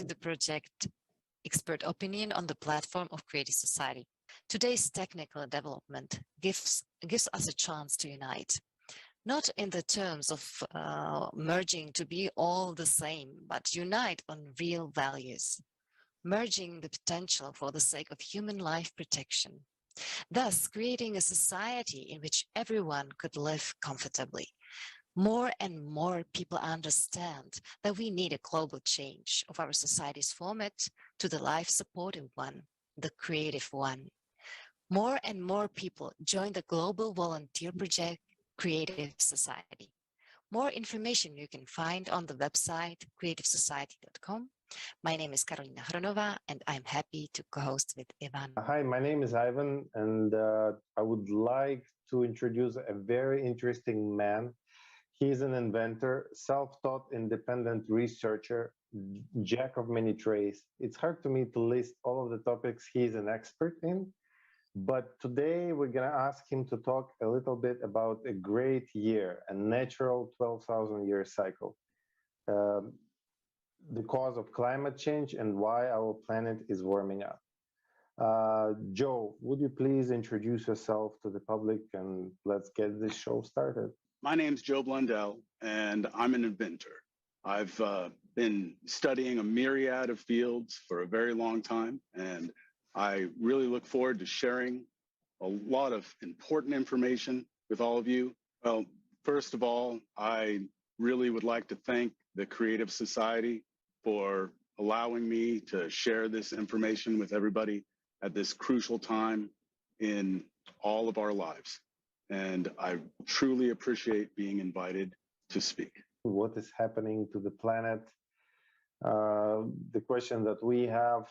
to the project Expert Opinion on the platform of Creative Society. Today's technical development gives us a chance to unite, not in the terms of merging to be all the same, but unite on real values, merging the potential for the sake of human life protection, thus creating a society in which everyone could live comfortably. More and more people understand that we need a global change of our society's format to the life-supportive one, the creative one. More and more people join the global volunteer project Creative Society. More information you can find on the website creativesociety.com. My name is Karolina Hronova, and I'm happy to co-host with Ivan. Hi, my name is Ivan, and I would like to introduce a very interesting man. He's an inventor, self-taught independent researcher, jack of many trades. It's hard to me to list all of the topics he's an expert in, but today we're going to ask him to talk a little bit about a great year, a natural 12,000 year cycle, the cause of climate change and why our planet is warming up. Joe, would you please introduce yourself to the public and let's get this show started? My name's Joe Blundell, and I'm an inventor. I've been studying a myriad of fields for a very long time, and I really look forward to sharing a lot of important information with all of you. Well, first of all, I really would like to thank the Creative Society for allowing me to share this information with everybody at this crucial time in all of our lives. And I truly appreciate being invited to speak. What is happening to the planet? The question that we have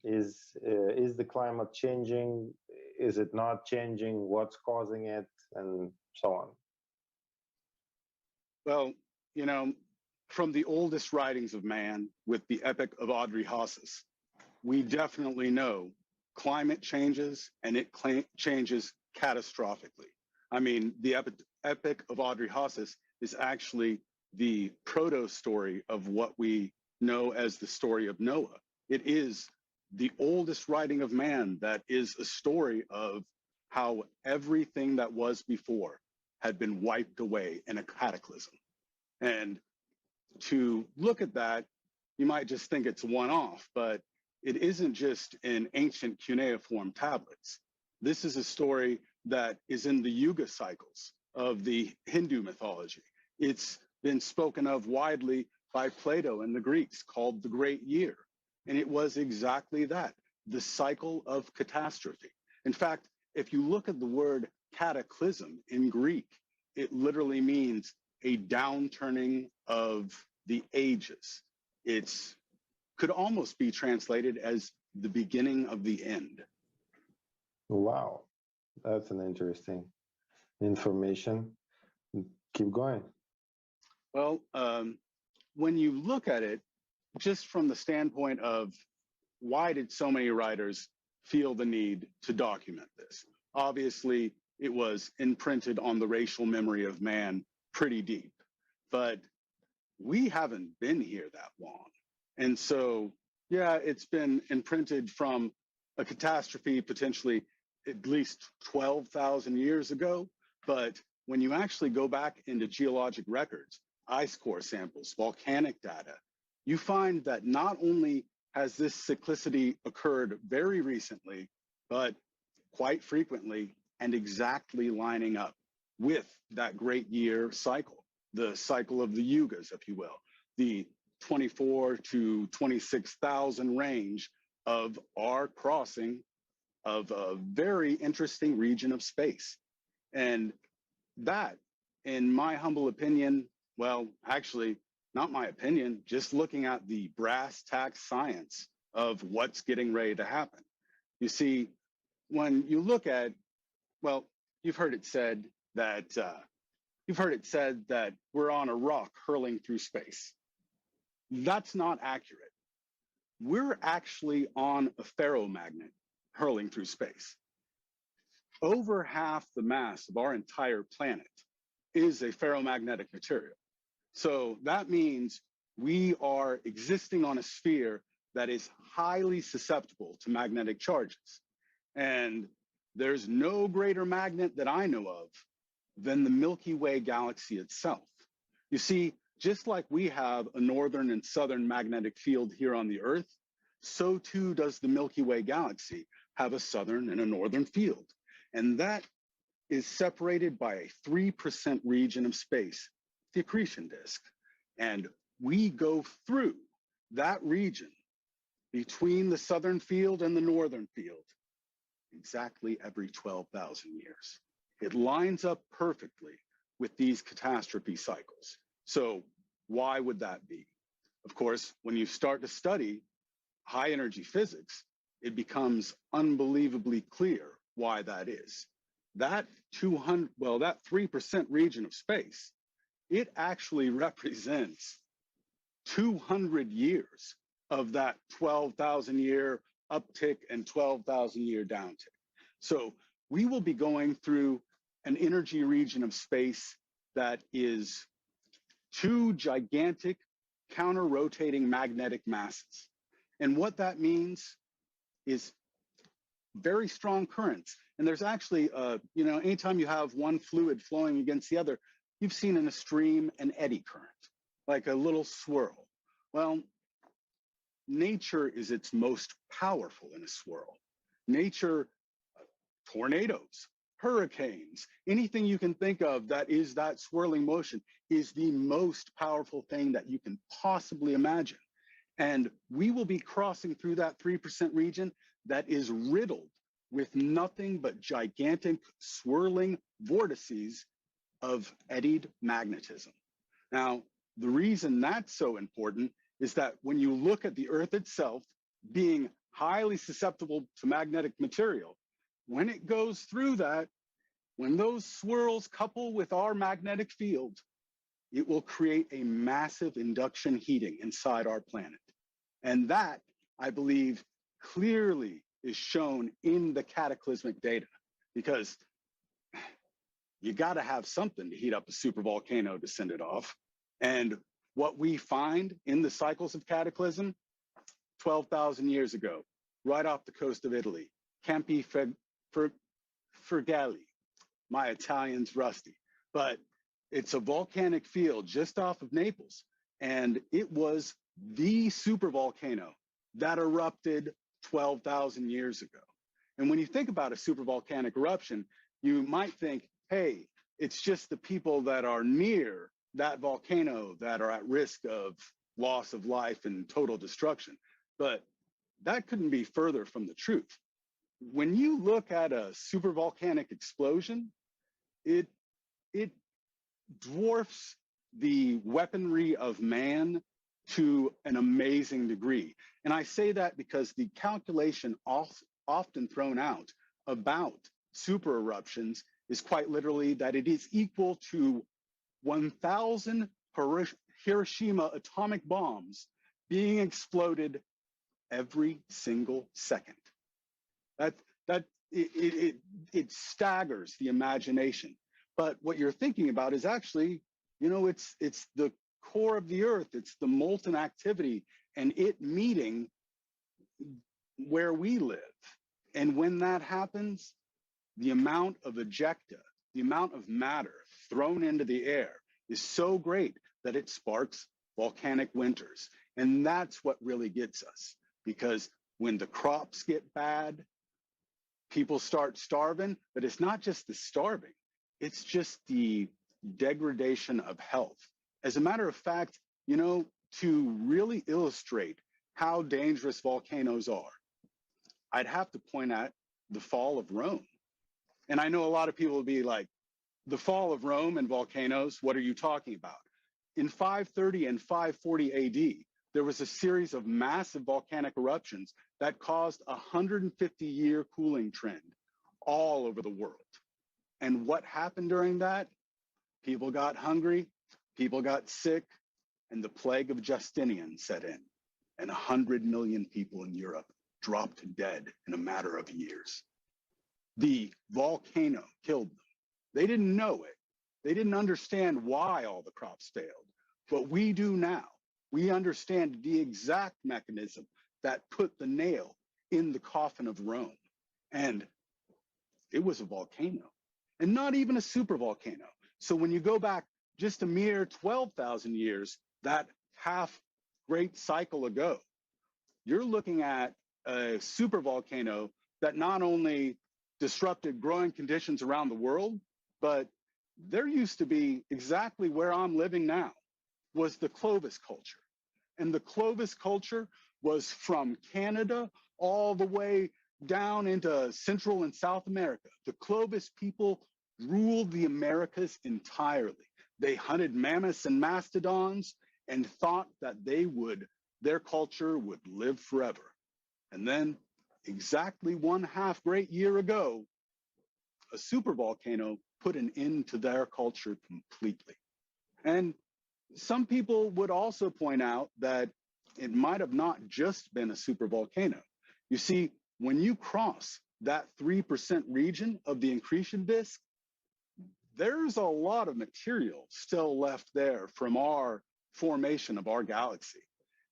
is the climate changing? Is it not changing? What's causing it? And so on. Well, you know, from the oldest writings of man with the Epic of Audrey-Hauses, we definitely know climate changes, and it changes catastrophically. I mean, the Epic of Audrey-Hauses is actually the proto-story of what we know as the story of Noah. It is the oldest writing of man that is a story of how everything that was before had been wiped away in a cataclysm. And to look at that, you might just think it's one-off, but it isn't just in ancient cuneiform tablets. This is a story that is in the Yuga cycles of the Hindu mythology. It's been spoken of widely by Plato and the Greeks, called the Great Year. And it was exactly that, the cycle of catastrophe. In fact, if you look at the word cataclysm in Greek, it literally means a downturning of the ages. It could almost be translated as the beginning of the end. Wow. That's an interesting information. Keep going. Well, when you look at it, just from the standpoint of why did so many writers feel the need to document this? Obviously, it was imprinted on the racial memory of man pretty deep, but we haven't been here that long. And so, yeah, it's been imprinted from a catastrophe potentially at least 12,000 years ago. But when you actually go back into geologic records, ice core samples, volcanic data, you find that not only has this cyclicity occurred very recently, but quite frequently and exactly lining up with that great year cycle, the cycle of the yugas, if you will, the 24 to 26,000 range of our crossing of a very interesting region of space. And that, in my humble opinion, well, actually, not my opinion, just looking at the brass tacks science of what's getting ready to happen. You see, when you look at, well, you've heard it said that we're on a rock hurling through space. That's not accurate. We're actually on a ferromagnet hurling through space. Over half the mass of our entire planet is a ferromagnetic material. So that means we are existing on a sphere that is highly susceptible to magnetic charges. And there's no greater magnet that I know of than the Milky Way galaxy itself. You see, just like we have a northern and southern magnetic field here on the Earth, so too does the Milky Way galaxy have a southern and a northern field. And that is separated by a 3% region of space, the accretion disk. And we go through that region between the southern field and the northern field exactly every 12,000 years. It lines up perfectly with these catastrophe cycles. So why would that be? Of course, when you start to study high energy physics, it becomes unbelievably clear why that is. That 3% region of space, it actually represents 200 years of that 12,000 year uptick and 12,000 year downtick. So we will be going through an energy region of space that is two gigantic counter-rotating magnetic masses. And what that means is very strong currents. And there's actually, anytime you have one fluid flowing against the other, you've seen in a stream an eddy current, like a little swirl. Well, nature is its most powerful in a swirl. Nature, tornadoes, hurricanes, anything you can think of that is that swirling motion is the most powerful thing that you can possibly imagine. And we will be crossing through that 3% region that is riddled with nothing but gigantic swirling vortices of eddied magnetism. Now, the reason that's so important is that when you look at the Earth itself being highly susceptible to magnetic material, when it goes through that, when those swirls couple with our magnetic field, it will create a massive induction heating inside our planet. And that, I believe, clearly is shown in the cataclysmic data, because you got to have something to heat up a supervolcano to send it off. And what we find in the cycles of cataclysm, 12,000 years ago, right off the coast of Italy, Campi Flegrei. My Italian's rusty, but it's a volcanic field just off of Naples. And it was the supervolcano that erupted 12,000 years ago. And when you think about a supervolcanic eruption, you might think, hey, it's just the people that are near that volcano that are at risk of loss of life and total destruction. But that couldn't be further from the truth. When you look at a supervolcanic explosion, it dwarfs the weaponry of man to an amazing degree. And I say that because the calculation often thrown out about super eruptions is quite literally that it is equal to 1,000 Hiroshima atomic bombs being exploded every single second. It staggers the imagination. But what you're thinking about is actually, it's the core of the Earth, it's the molten activity and it meeting where we live. And when that happens, the amount of ejecta, the amount of matter thrown into the air is so great that it sparks volcanic winters. And that's what really gets us, because when the crops get bad, people start starving, but it's not just the starving, it's just the degradation of health. As a matter of fact, to really illustrate how dangerous volcanoes are, I'd have to point at the fall of Rome. And I know a lot of people will be like, the fall of Rome and volcanoes, what are you talking about? In 530 and 540 AD, there was a series of massive volcanic eruptions that caused a 150-year cooling trend all over the world. And what happened during that? People got hungry, people got sick, and the plague of Justinian set in. And 100 million people in Europe dropped dead in a matter of years. The volcano killed them. They didn't know it. They didn't understand why all the crops failed. But we do now. We understand the exact mechanism that put the nail in the coffin of Rome. And it was a volcano, and not even a supervolcano. So when you go back just a mere 12,000 years, that half great cycle ago, you're looking at a supervolcano that not only disrupted growing conditions around the world, but there used to be exactly where I'm living now was the Clovis culture. And the Clovis culture was from Canada all the way down into Central and South America. The Clovis people ruled the Americas entirely. They hunted mammoths and mastodons and thought that their culture would live forever. And then exactly 1/2 great year ago, a supervolcano put an end to their culture completely. And some people would also point out that it might have not just been a supervolcano. You see, when you cross that 3% region of the accretion disk, there's a lot of material still left there from our formation of our galaxy.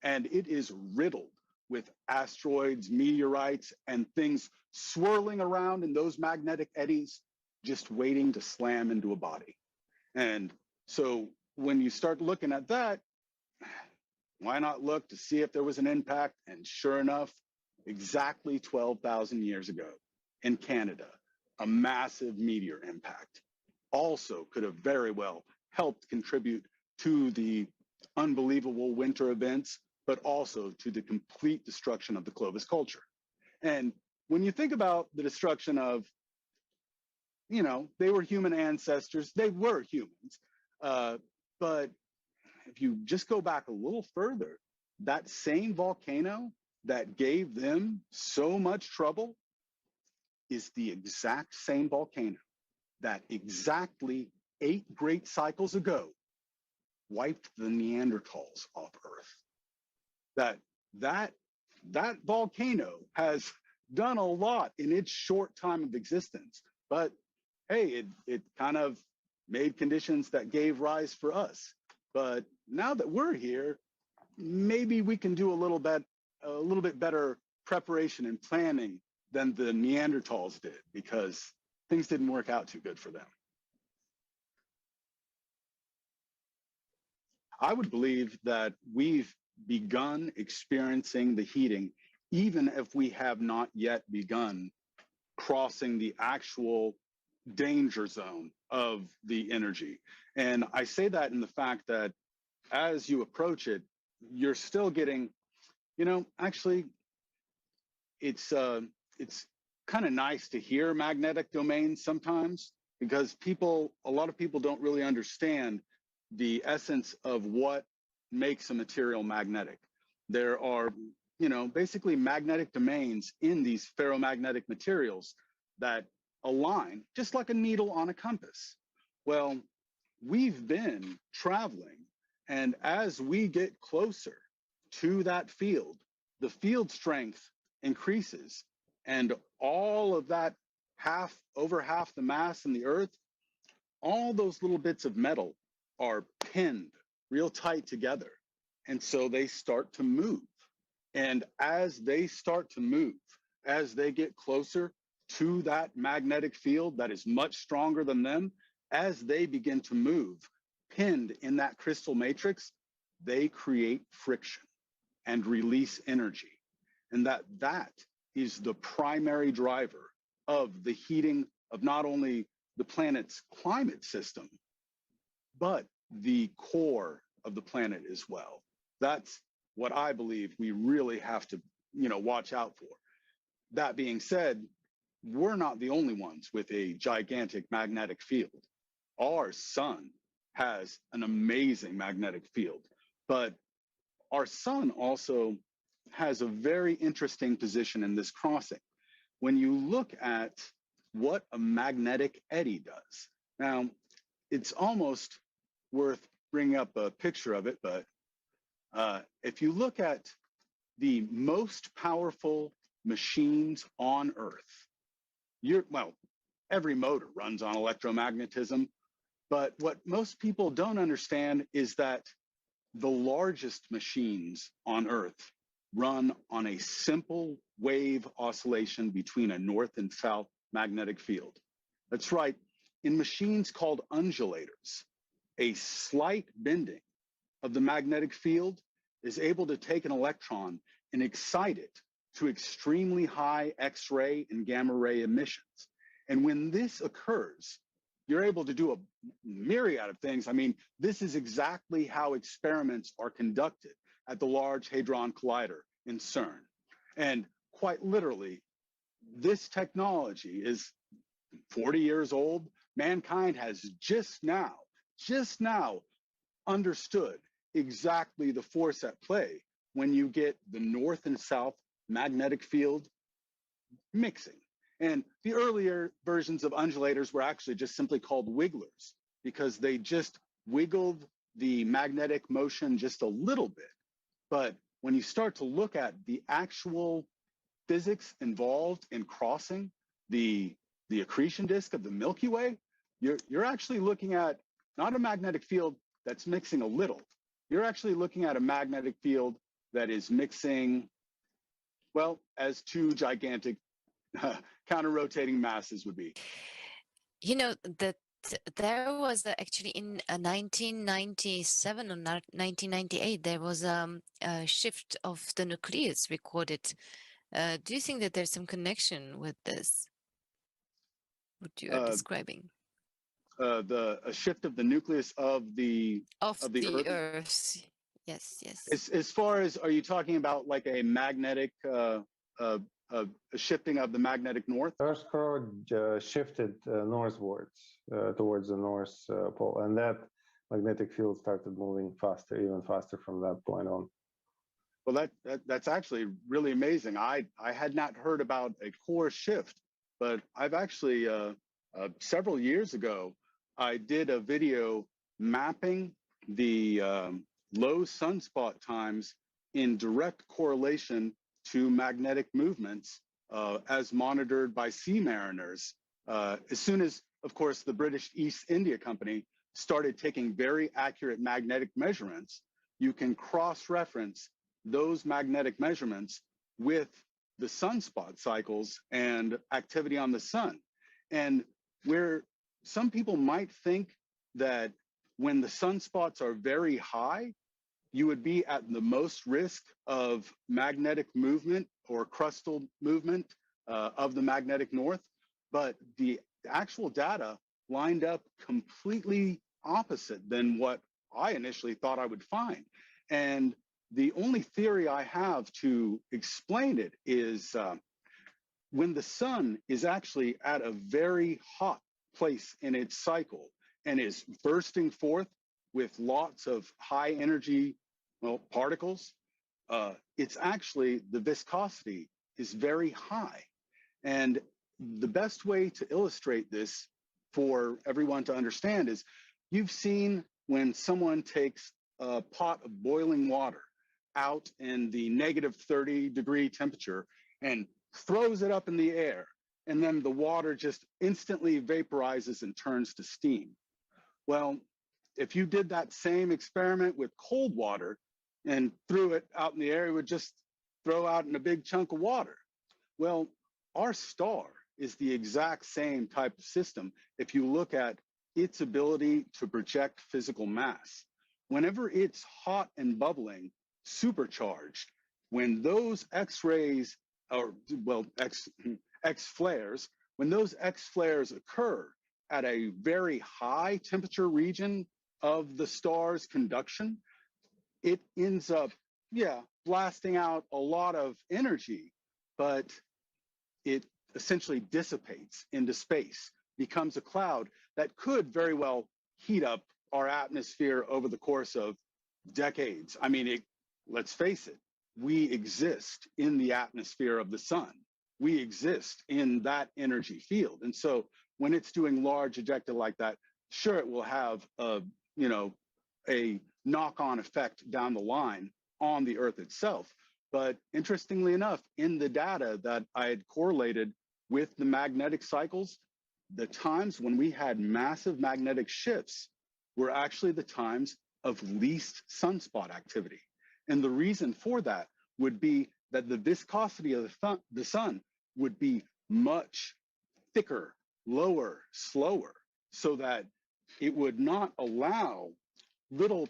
And it is riddled with asteroids, meteorites, and things swirling around in those magnetic eddies, just waiting to slam into a body. And so when you start looking at that, why not look to see if there was an impact? And sure enough, exactly 12,000 years ago in Canada, a massive meteor impact also could have very well helped contribute to the unbelievable winter events, but also to the complete destruction of the Clovis culture. And when you think about the destruction of, they were human ancestors, they were humans. But if you just go back a little further, that same volcano that gave them so much trouble is the exact same volcano that exactly 8 great cycles ago wiped the Neanderthals off Earth. That volcano has done a lot in its short time of existence, but hey, it kind of made conditions that gave rise for us. But now that we're here, maybe we can do a little bit better preparation and planning than the Neanderthals did, because things didn't work out too good for them. I would believe that we've begun experiencing the heating, even if we have not yet begun crossing the actual danger zone of the energy. And I say that in the fact that as you approach it, you're still getting, actually, it's kind of nice to hear magnetic domains sometimes, because a lot of people don't really understand the essence of what makes a material magnetic. There are, basically magnetic domains in these ferromagnetic materials that align just like a needle on a compass. Well, we've been traveling, and as we get closer to that field, the field strength increases, and all of that over half the mass in the Earth, all those little bits of metal are pinned real tight together. And so they start to move. And as they start to move, as they get closer to that magnetic field that is much stronger than them, as they begin to move, pinned in that crystal matrix, they create friction and release energy. And that is the primary driver of the heating of not only the planet's climate system, but the core of the planet as well. That's what I believe we really have to, watch out for. That being said, we're not the only ones with a gigantic magnetic field. Our sun has an amazing magnetic field, but our sun also has a very interesting position in this crossing. When you look at what a magnetic eddy does, now it's almost worth bringing up a picture of it, but if you look at the most powerful machines on Earth, every motor runs on electromagnetism, but what most people don't understand is that the largest machines on Earth run on a simple wave oscillation between a north and south magnetic field. That's right, in machines called undulators, a slight bending of the magnetic field is able to take an electron and excite it to extremely high X-ray and gamma ray emissions. And when this occurs, you're able to do a myriad of things. I mean, this is exactly how experiments are conducted at the Large Hadron Collider in CERN. And quite literally, this technology is 40 years old. Mankind has just now understood exactly the force at play when you get the north and south magnetic field mixing. And the earlier versions of undulators were actually just simply called wigglers because they just wiggled the magnetic motion just a little bit. But when you start to look at the actual physics involved in crossing the accretion disk of the Milky Way, you're actually looking at not a magnetic field that's mixing a little. You're actually looking at a magnetic field that is mixing, well, as two gigantic counter-rotating masses would be. You know, that there was actually in 1997 or 1998, there was a shift of the nucleus recorded. Do you think that there's some connection with this, what you are describing? A shift of the nucleus of the Earth. Yes, yes. As far as, are you talking about like a magnetic a shifting of the magnetic north? Earth's core shifted northwards towards the North Pole, and that magnetic field started moving faster, even faster from that point on. Well, that's actually really amazing. I had not heard about a core shift, but I've actually several years ago I did a video mapping the low sunspot times in direct correlation to magnetic movements as monitored by sea mariners. As soon as, of course, the British East India Company started taking very accurate magnetic measurements, you can cross-reference those magnetic measurements with the sunspot cycles and activity on the sun. And where some people might think that when the sunspots are very high, you would be at the most risk of magnetic movement or crustal movement of the magnetic north. But the actual data lined up completely opposite than what I initially thought I would find. And the only theory I have to explain it is when the sun is actually at a very hot place in its cycle and is bursting forth with lots of high energy particles, it's actually, the viscosity is very high. And the best way to illustrate this for everyone to understand is, you've seen when someone takes a pot of boiling water out in the -30-degree temperature and throws it up in the air, and then the water just instantly vaporizes and turns to steam. Well, if you did that same experiment with cold water and threw it out in the air, it would just throw out in a big chunk of water. Well, our star is the exact same type of system if you look at its ability to project physical mass. Whenever it's hot and bubbling, supercharged, when those X-rays, or well, X flares, when those X flares occur at a very high temperature region of the star's conduction, it ends up, blasting out a lot of energy, but it essentially dissipates into space, becomes a cloud that could very well heat up our atmosphere over the course of decades. I mean, let's face it, we exist in the atmosphere of the sun. We exist in that energy field. And so when it's doing large ejecta like that, sure, it will have a knock-on effect down the line on the Earth itself. But interestingly enough, in the data that I had correlated with the magnetic cycles, the times when we had massive magnetic shifts were actually the times of least sunspot activity. And the reason for that would be that the viscosity of the sun would be much thicker, lower, slower, so that it would not allow little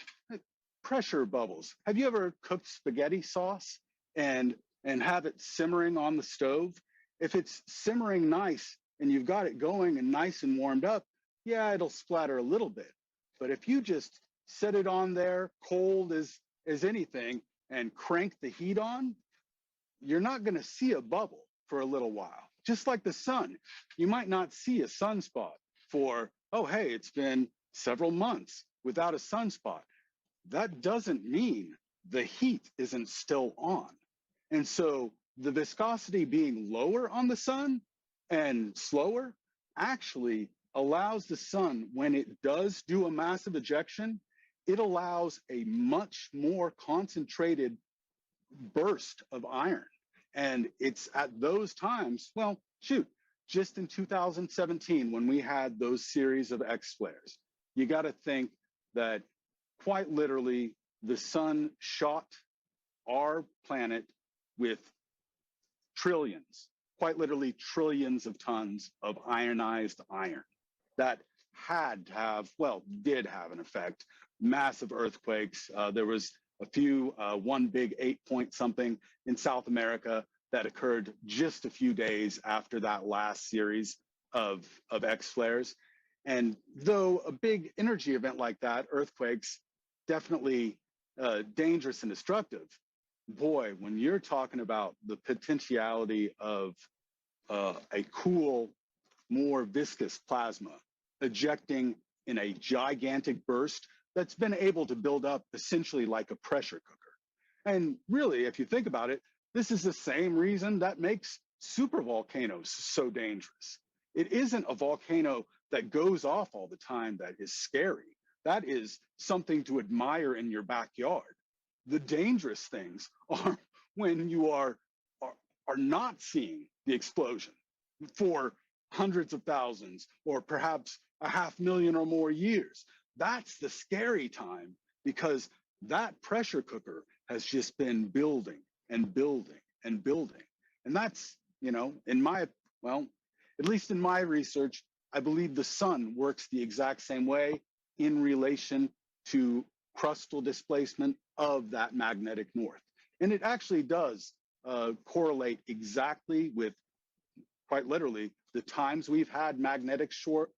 pressure bubbles. Have you ever cooked spaghetti sauce and have it simmering on the stove? If it's simmering nice and you've got it going and nice and warmed up, yeah, it'll splatter a little bit. But if you just set it on there cold as anything and crank the heat on, you're not going to see a bubble for a little while. Just like the sun, you might not see a sunspot for, oh, hey, it's been several months without a sunspot. That doesn't mean the heat isn't still on. And so the viscosity being lower on the sun and slower actually allows the sun, when it does do a massive ejection, it allows a much more concentrated burst of iron. And it's at those times, well, shoot, just in 2017, when we had those series of X flares, you got to think that quite literally the sun shot our planet with trillions, quite literally trillions of tons of ionized iron that had to have, well, did have an effect. Massive earthquakes. There was a few, one big 8-point something in South America that occurred just a few days after that last series of X flares. And though a big energy event like that, earthquakes, definitely dangerous and destructive, boy, when you're talking about the potentiality of a cool, more viscous plasma ejecting in a gigantic burst that's been able to build up essentially like a pressure cooker. And really, if you think about it, this is the same reason that makes supervolcanoes so dangerous. It isn't a volcano that goes off all the time that is scary. That is something to admire in your backyard. The dangerous things are when you are not seeing the explosion for hundreds of thousands or perhaps 500,000 or more years. That's the scary time, because that pressure cooker has just been building and building and building. And that's, you know, in my, well, at least in my research, I believe the sun works the exact same way in relation to crustal displacement of that magnetic north. And it actually does correlate exactly with, quite literally, the times we've had magnetic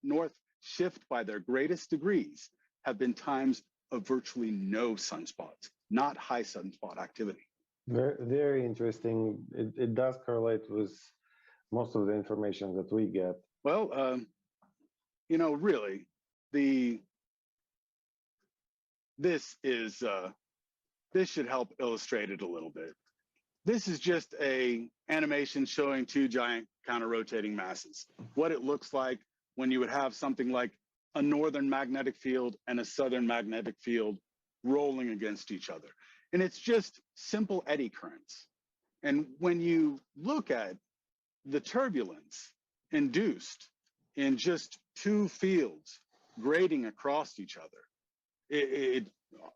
north shift by their greatest degrees have been times of virtually no sunspots, not high sunspot activity. Very, very interesting. It does correlate with most of the information that we get. Well, you know, really, this should help illustrate it a little bit. This is just a animation showing two giant counter-rotating masses. What it looks like when you would have something like a northern magnetic field and a southern magnetic field rolling against each other. And it's just simple eddy currents. And when you look at the turbulence induced in just two fields grading across each other, it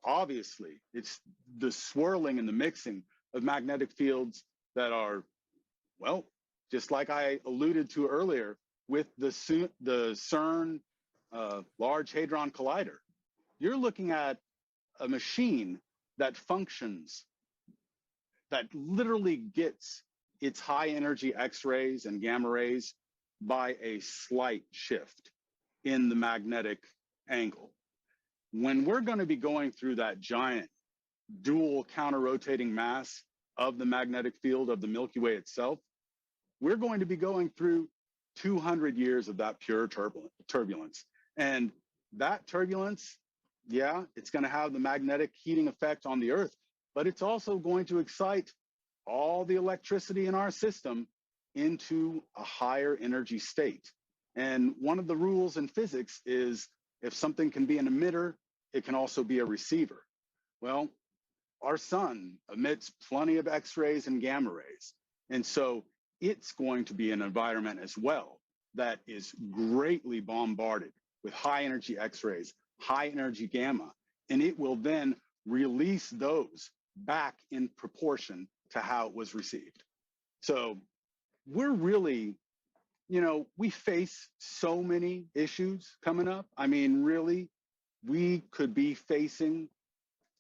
obviously, it's the swirling and the mixing of magnetic fields that are, well, just like I alluded to earlier with the CERN Large Hadron Collider. You're looking at a machine that functions, that literally gets its high energy X-rays and gamma rays by a slight shift in the magnetic angle. When we're going to be going through that giant dual counter-rotating mass of the magnetic field of the Milky Way itself, we're going to be going through 200 years of that pure turbulence. And that turbulence, yeah, it's going to have the magnetic heating effect on the Earth, but it's also going to excite all the electricity in our system into a higher energy state. And one of the rules in physics is if something can be an emitter, it can also be a receiver. Well, our sun emits plenty of X-rays and gamma rays. And so it's going to be an environment as well that is greatly bombarded with high energy X-rays, high energy gamma, and it will then release those back in proportion to how it was received. So we're really, we face so many issues coming up. I mean, really, we could be facing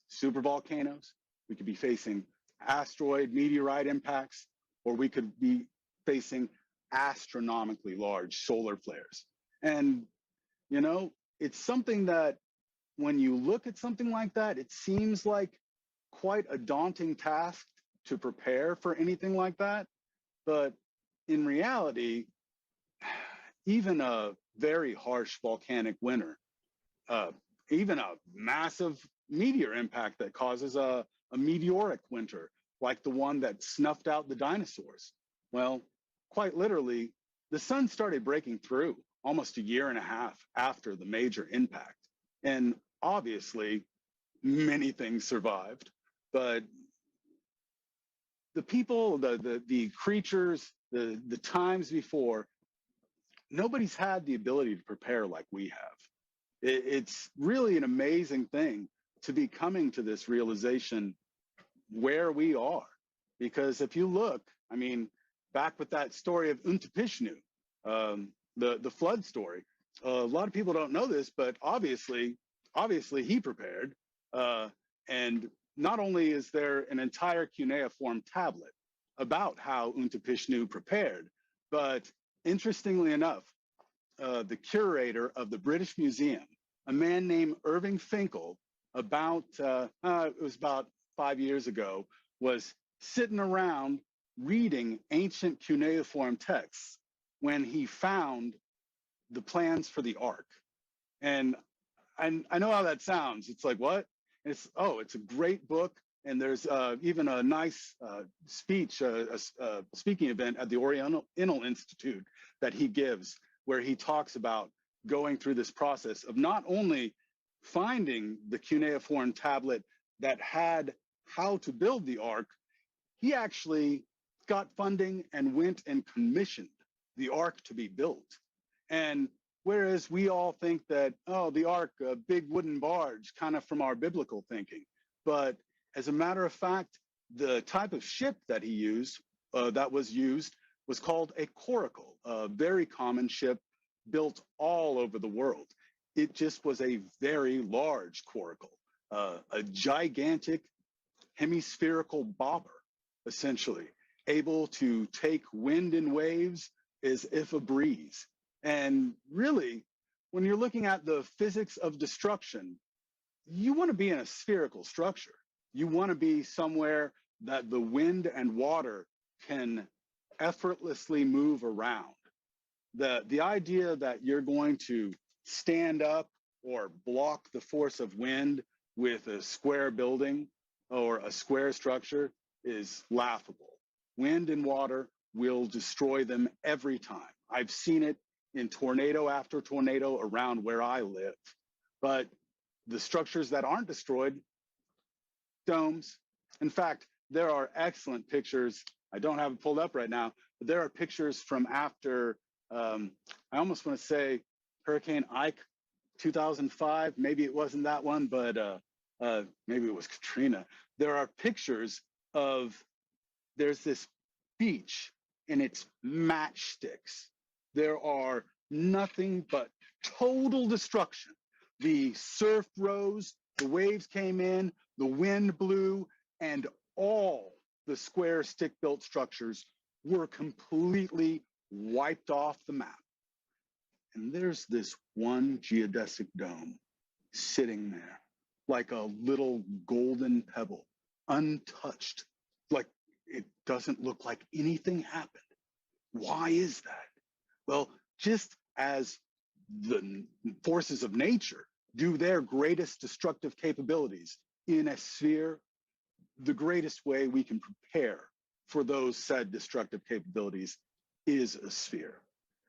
supervolcanoes, we could be facing asteroid, meteorite impacts, or we could be facing astronomically large solar flares. And, it's something that when you look at something like that, it seems like quite a daunting task to prepare for anything like that. But in reality, even a very harsh volcanic winter, even a massive meteor impact that causes a meteoric winter, like the one that snuffed out the dinosaurs. Well, quite literally, the sun started breaking through almost a year and a half after the major impact. And obviously, many things survived, but the people, the creatures, the times before, nobody's had the ability to prepare like we have. It's really an amazing thing to be coming to this realization where we are. Because if you look, I mean, back with that story of Untapishnu, the flood story, a lot of people don't know this, but obviously he prepared. And not only is there an entire cuneiform tablet about how Untapishnu prepared, but interestingly enough, the curator of the British Museum, a man named Irving Finkel, it was about 5 years ago, was sitting around reading ancient cuneiform texts when he found the plans for the Ark. And I know how that sounds. It's like, what? It's a great book. And there's even a nice speech, a speaking event at the Oriental Institute that he gives, where he talks about going through this process of not only finding the cuneiform tablet that had how to build the Ark, he actually got funding and went and commissioned the Ark to be built. And whereas we all think that, the Ark, a big wooden barge, kind of from our biblical thinking. But as a matter of fact, the type of ship that he used, was called a coracle, a very common ship built all over the world. It just was a very large coracle, a gigantic hemispherical bobber, essentially, able to take wind and waves as if a breeze. And really, when you're looking at the physics of destruction, you want to be in a spherical structure. You want to be somewhere that the wind and water can effortlessly move around. The idea that you're going to stand up or block the force of wind with a square building or a square structure is laughable. Wind and water will destroy them every time. I've seen it in tornado after tornado around where I live. But the structures that aren't destroyed, domes. In fact, there are excellent pictures. I don't have it pulled up right now, but there are pictures from after, I almost want to say Hurricane Ike 2005. Maybe it wasn't that one, but maybe it was Katrina. There are pictures of, there's this beach and it's matchsticks. There are nothing but total destruction. The surf rose, the waves came in, the wind blew, and all the square stick-built structures were completely wiped off the map. And there's this one geodesic dome sitting there like a little golden pebble, untouched, like it doesn't look like anything happened. Why is that? Well, just as the forces of nature do their greatest destructive capabilities in a sphere, the greatest way we can prepare for those said destructive capabilities is a sphere.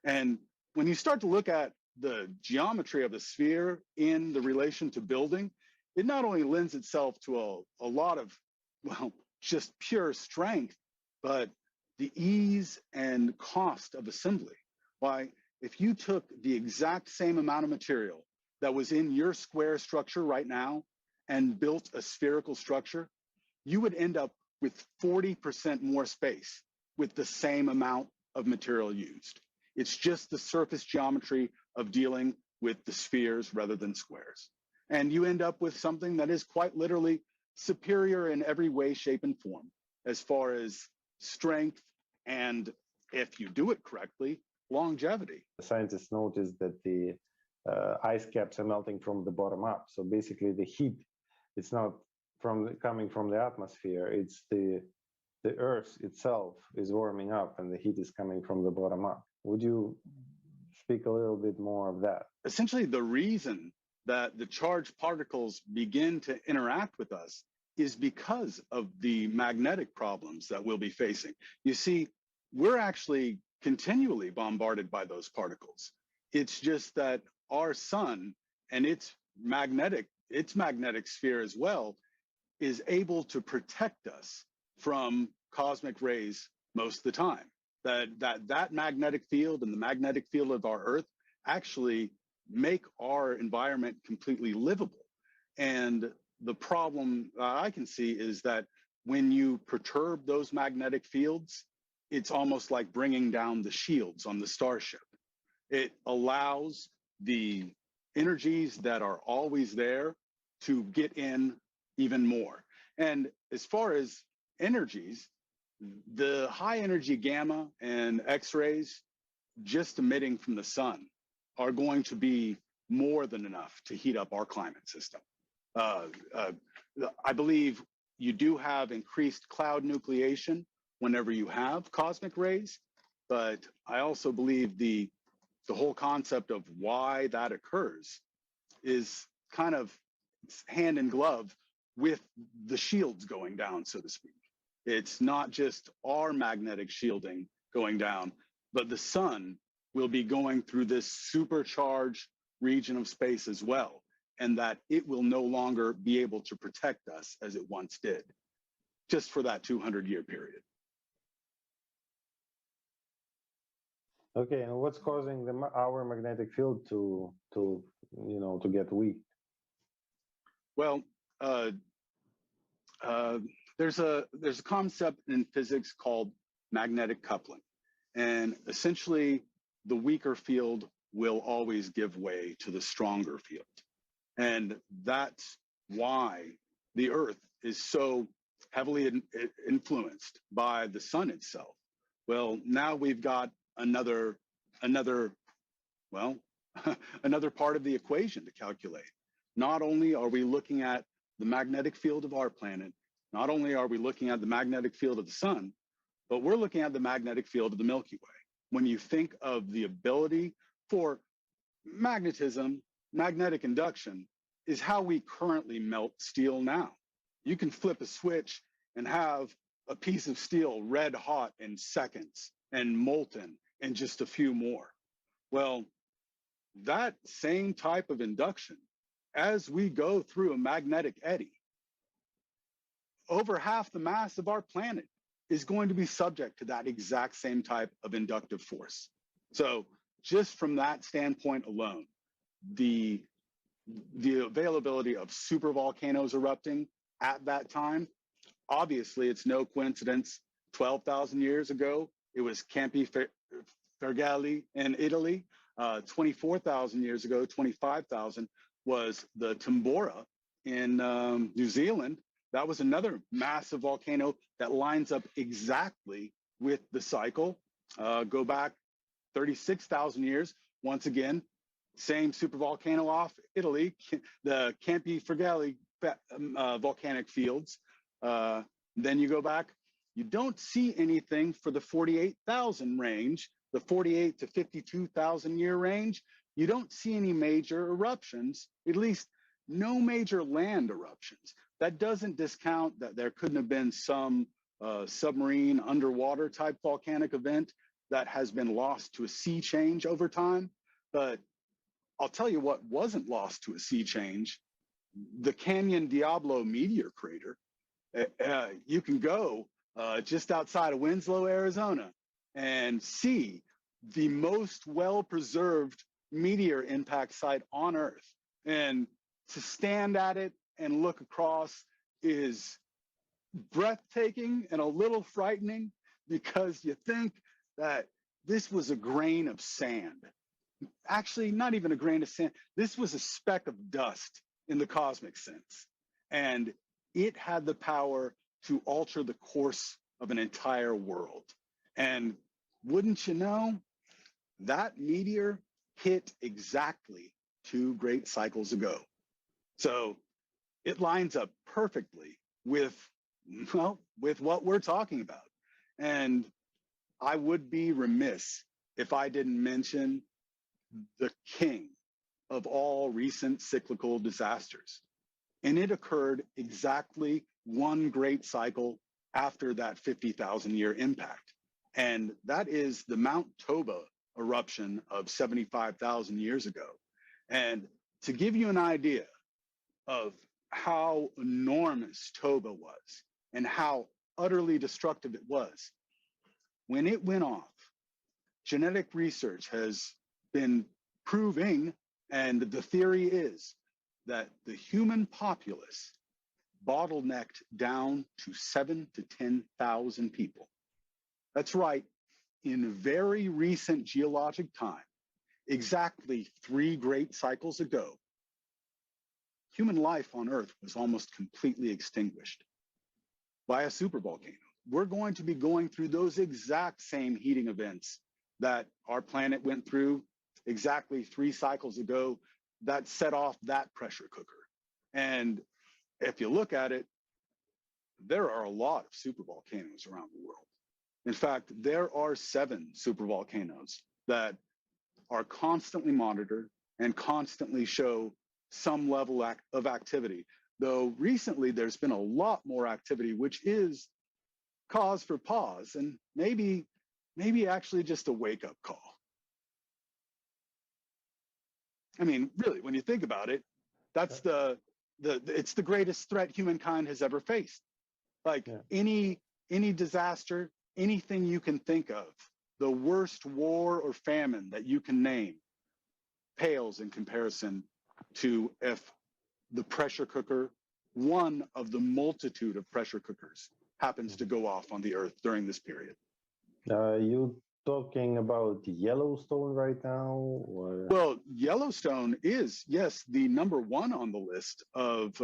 And when you start to look at the geometry of a sphere in the relation to building, it not only lends itself to a lot of, well, just pure strength, but the ease and cost of assembly. Why, if you took the exact same amount of material that was in your square structure right now and built a spherical structure, you would end up with 40% more space with the same amount of material used. It's just the surface geometry of dealing with the spheres rather than squares. And you end up with something that is quite literally superior in every way, shape, and form, as far as strength and, if you do it correctly, longevity. Scientists noticed that the ice caps are melting from the bottom up. So basically the heat, it's not coming from the atmosphere, it's the Earth itself is warming up and the heat is coming from the bottom up. Would you speak a little bit more of that? Essentially, the reason that the charged particles begin to interact with us is because of the magnetic problems that we'll be facing. You see, we're actually continually bombarded by those particles. It's just that our sun and its magnetic sphere as well is able to protect us from cosmic rays most of the time. That magnetic field and the magnetic field of our Earth actually make our environment completely livable. And the problem I can see is that when you perturb those magnetic fields, it's almost like bringing down the shields on the starship. It allows the energies that are always there to get in even more. And as far as energies, the high energy gamma and X-rays just emitting from the sun are going to be more than enough to heat up our climate system. I believe you do have increased cloud nucleation whenever you have cosmic rays, but I also believe the whole concept of why that occurs is kind of hand in glove with the shields going down, so to speak. It's not just our magnetic shielding going down, but the sun will be going through this supercharged region of space as well, and that it will no longer be able to protect us as it once did, just for that 200-year period. Okay, and what's causing our magnetic field to get weak? Well, there's a concept in physics called magnetic coupling, and essentially the weaker field will always give way to the stronger field, and that's why the Earth is so heavily influenced by the sun itself. Well, now we've got another part of the equation to calculate. Not only are we looking at the magnetic field of our planet, not only are we looking at the magnetic field of the sun, but we're looking at the magnetic field of the Milky Way. When you think of the ability for magnetism, magnetic induction is how we currently melt steel now. You can flip a switch and have a piece of steel red hot in seconds and molten in just a few more. Well, that same type of induction, as we go through a magnetic eddy, over half the mass of our planet is going to be subject to that exact same type of inductive force. So just from that standpoint alone, the availability of supervolcanoes erupting at that time, obviously it's no coincidence, 12,000 years ago, it was Campi Flegrei in Italy. 24,000 years ago, 25,000 was the Tambora in New Zealand. That was another massive volcano that lines up exactly with the cycle. Go back 36,000 years, once again, same supervolcano off Italy, the Campi Flegrei volcanic fields. Then you go back, you don't see anything for the 48,000 range, the 48 to 52,000 year range. You don't see any major eruptions, at least no major land eruptions. That doesn't discount that there couldn't have been some submarine underwater type volcanic event that has been lost to a sea change over time. But I'll tell you what wasn't lost to a sea change, the Canyon Diablo meteor crater. You can go just outside of Winslow, Arizona, and see the most well-preserved meteor impact site on Earth. And to stand at it and look across is breathtaking and a little frightening because you think that this was a grain of sand. Actually, not even a grain of sand. This was a speck of dust in the cosmic sense. And it had the power to alter the course of an entire world. And wouldn't you know, that meteor hit exactly 2 great cycles ago. So it lines up perfectly with, well, with what we're talking about. And I would be remiss if I didn't mention the king of all recent cyclical disasters. And it occurred exactly 1 great cycle after that 50,000 year impact. And that is the Mount Toba eruption of 75,000 years ago. And to give you an idea of how enormous Toba was and how utterly destructive it was, when it went off, genetic research has been proving, and the theory is that the human populace bottlenecked down to 7,000 to 10,000 people. That's right, in very recent geologic time, exactly 3 great cycles ago, human life on Earth was almost completely extinguished by a supervolcano. We're going to be going through those exact same heating events that our planet went through exactly 3 cycles ago that set off that pressure cooker. And if you look at it, there are a lot of supervolcanoes around the world. In fact, there are 7 supervolcanoes that are constantly monitored and constantly show some level of activity. Though recently there's been a lot more activity, which is cause for pause and maybe actually just a wake-up call. I mean, really, when you think about it, that's it's the greatest threat humankind has ever faced. Like any disaster, anything you can think of, the worst war or famine that you can name pales in comparison to if the pressure cooker, one of the multitude of pressure cookers, happens to go off on the Earth during this period. You talking about Yellowstone right now? Or? Well, Yellowstone is, yes, the #1 on the list of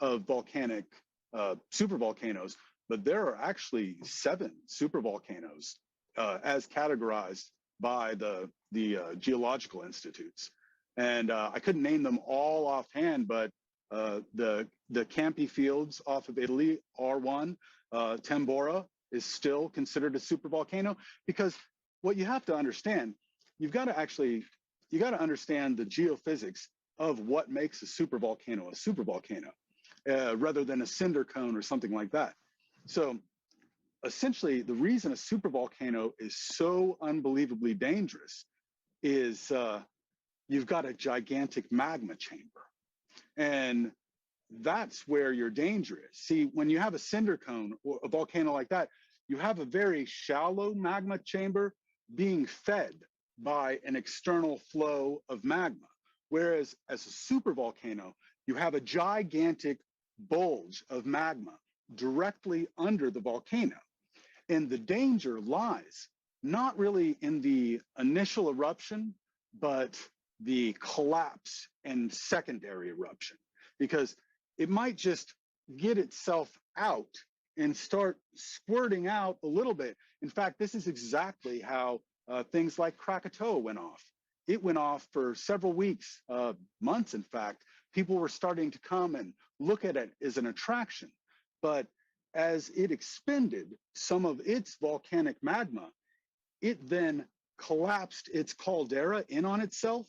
volcanic supervolcanoes, but there are actually 7 supervolcanoes as categorized by the geological institutes. And I couldn't name them all offhand, but the Campi Fields off of Italy are one. Tambora is still considered a supervolcano, because what you have to understand, you got to understand the geophysics of what makes a supervolcano, rather than a cinder cone or something like that. So essentially, the reason a supervolcano is so unbelievably dangerous is you've got a gigantic magma chamber. And that's where your danger is. See, when you have a cinder cone or a volcano like that, you have a very shallow magma chamber being fed by an external flow of magma. Whereas as a supervolcano, you have a gigantic bulge of magma directly under the volcano. And the danger lies not really in the initial eruption, but the collapse and secondary eruption, because it might just get itself out and start squirting out a little bit. In fact, this is exactly how things like Krakatoa went off. It went off for several weeks, months, in fact. People were starting to come and look at it as an attraction. But as it expended some of its volcanic magma, it then collapsed its caldera in on itself.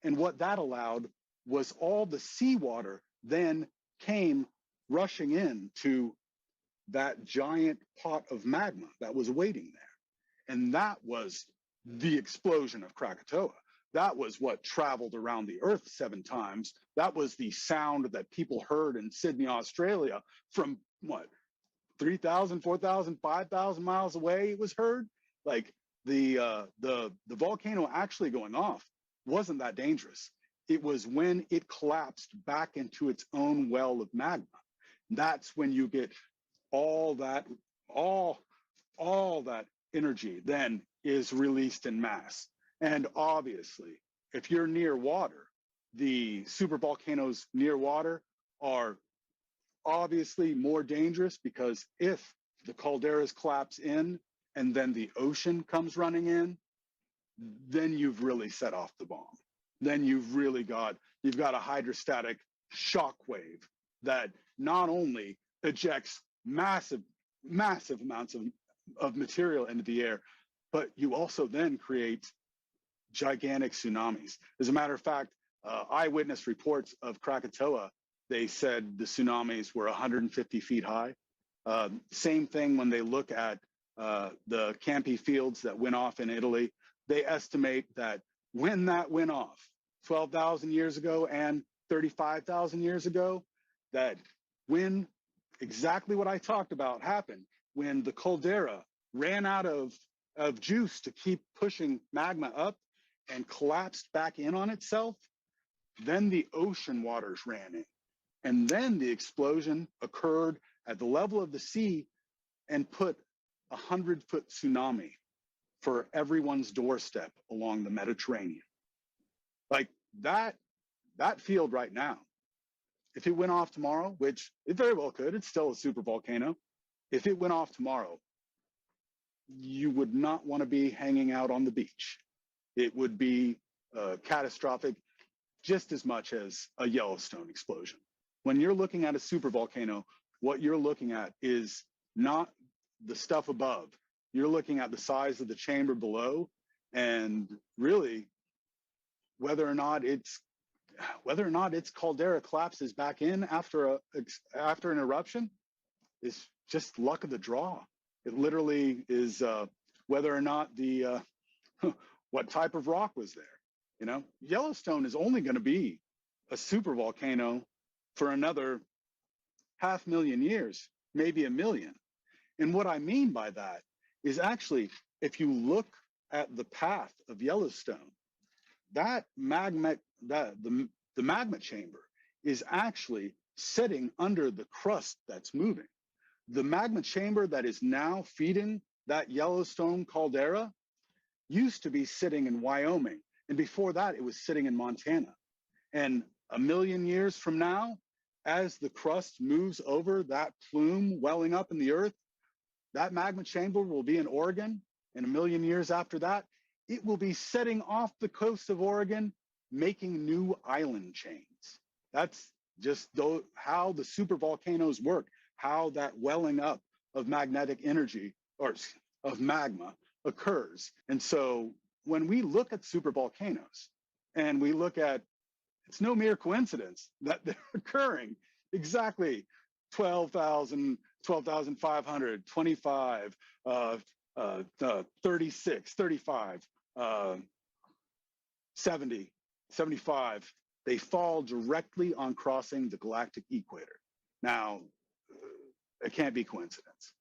And what that allowed was all the seawater then came rushing in to that giant pot of magma that was waiting there. And that was the explosion of Krakatoa. That was what traveled around the Earth 7 times. That was the sound that people heard in Sydney, Australia from what, 3,000, 4,000, 5,000 miles away it was heard? Like the volcano actually going off wasn't that dangerous. It was when it collapsed back into its own well of magma. That's when you get all that energy then is released in mass. And obviously, if you're near water, the supervolcanoes near water are obviously more dangerous, because if the calderas collapse in and then the ocean comes running in, then you've really set off the bomb. Then you've got a hydrostatic shock wave that not only ejects massive amounts of material into the air, but you also then create gigantic tsunamis. As a matter of fact, eyewitness reports of Krakatoa, they said the tsunamis were 150 feet high. Same thing when they look at the Campi fields that went off in Italy. They estimate that when that went off 12,000 years ago and 35,000 years ago, that when exactly what I talked about happened, when the caldera ran out of juice to keep pushing magma up and collapsed back in on itself, then the ocean waters ran in. And then the explosion occurred at the level of the sea and put a 100-foot tsunami for everyone's doorstep along the Mediterranean. Like that field right now, if it went off tomorrow, which it very well could, it's still a supervolcano. If it went off tomorrow, you would not want to be hanging out on the beach. It would be catastrophic just as much as a Yellowstone explosion. When you're looking at a supervolcano, what you're looking at is not the stuff above. You're looking at the size of the chamber below, and really whether or not its caldera collapses back in after an eruption is just luck of the draw. It literally is whether or not the what type of rock was there. You know, Yellowstone is only going to be a supervolcano for another 500,000 years, maybe 1 million. And what I mean by that is actually, if you look at the path of Yellowstone, that magma, the magma chamber is actually sitting under the crust that's moving. The magma chamber that is now feeding that Yellowstone caldera used to be sitting in Wyoming. And before that, it was sitting in Montana. And 1 million years from now, as the crust moves over that plume welling up in the earth, that magma chamber will be in Oregon. And 1 million years after that, it will be setting off the coast of Oregon, making new island chains. That's just how the supervolcanoes work, how that welling up of magnetic energy, or of magma, occurs. And so when we look at supervolcanoes, and we look at, it's no mere coincidence that they're occurring exactly 12,000, 12,500, 25, 36, 35, 70, 75. They fall directly on crossing the galactic equator. Now, it can't be coincidence.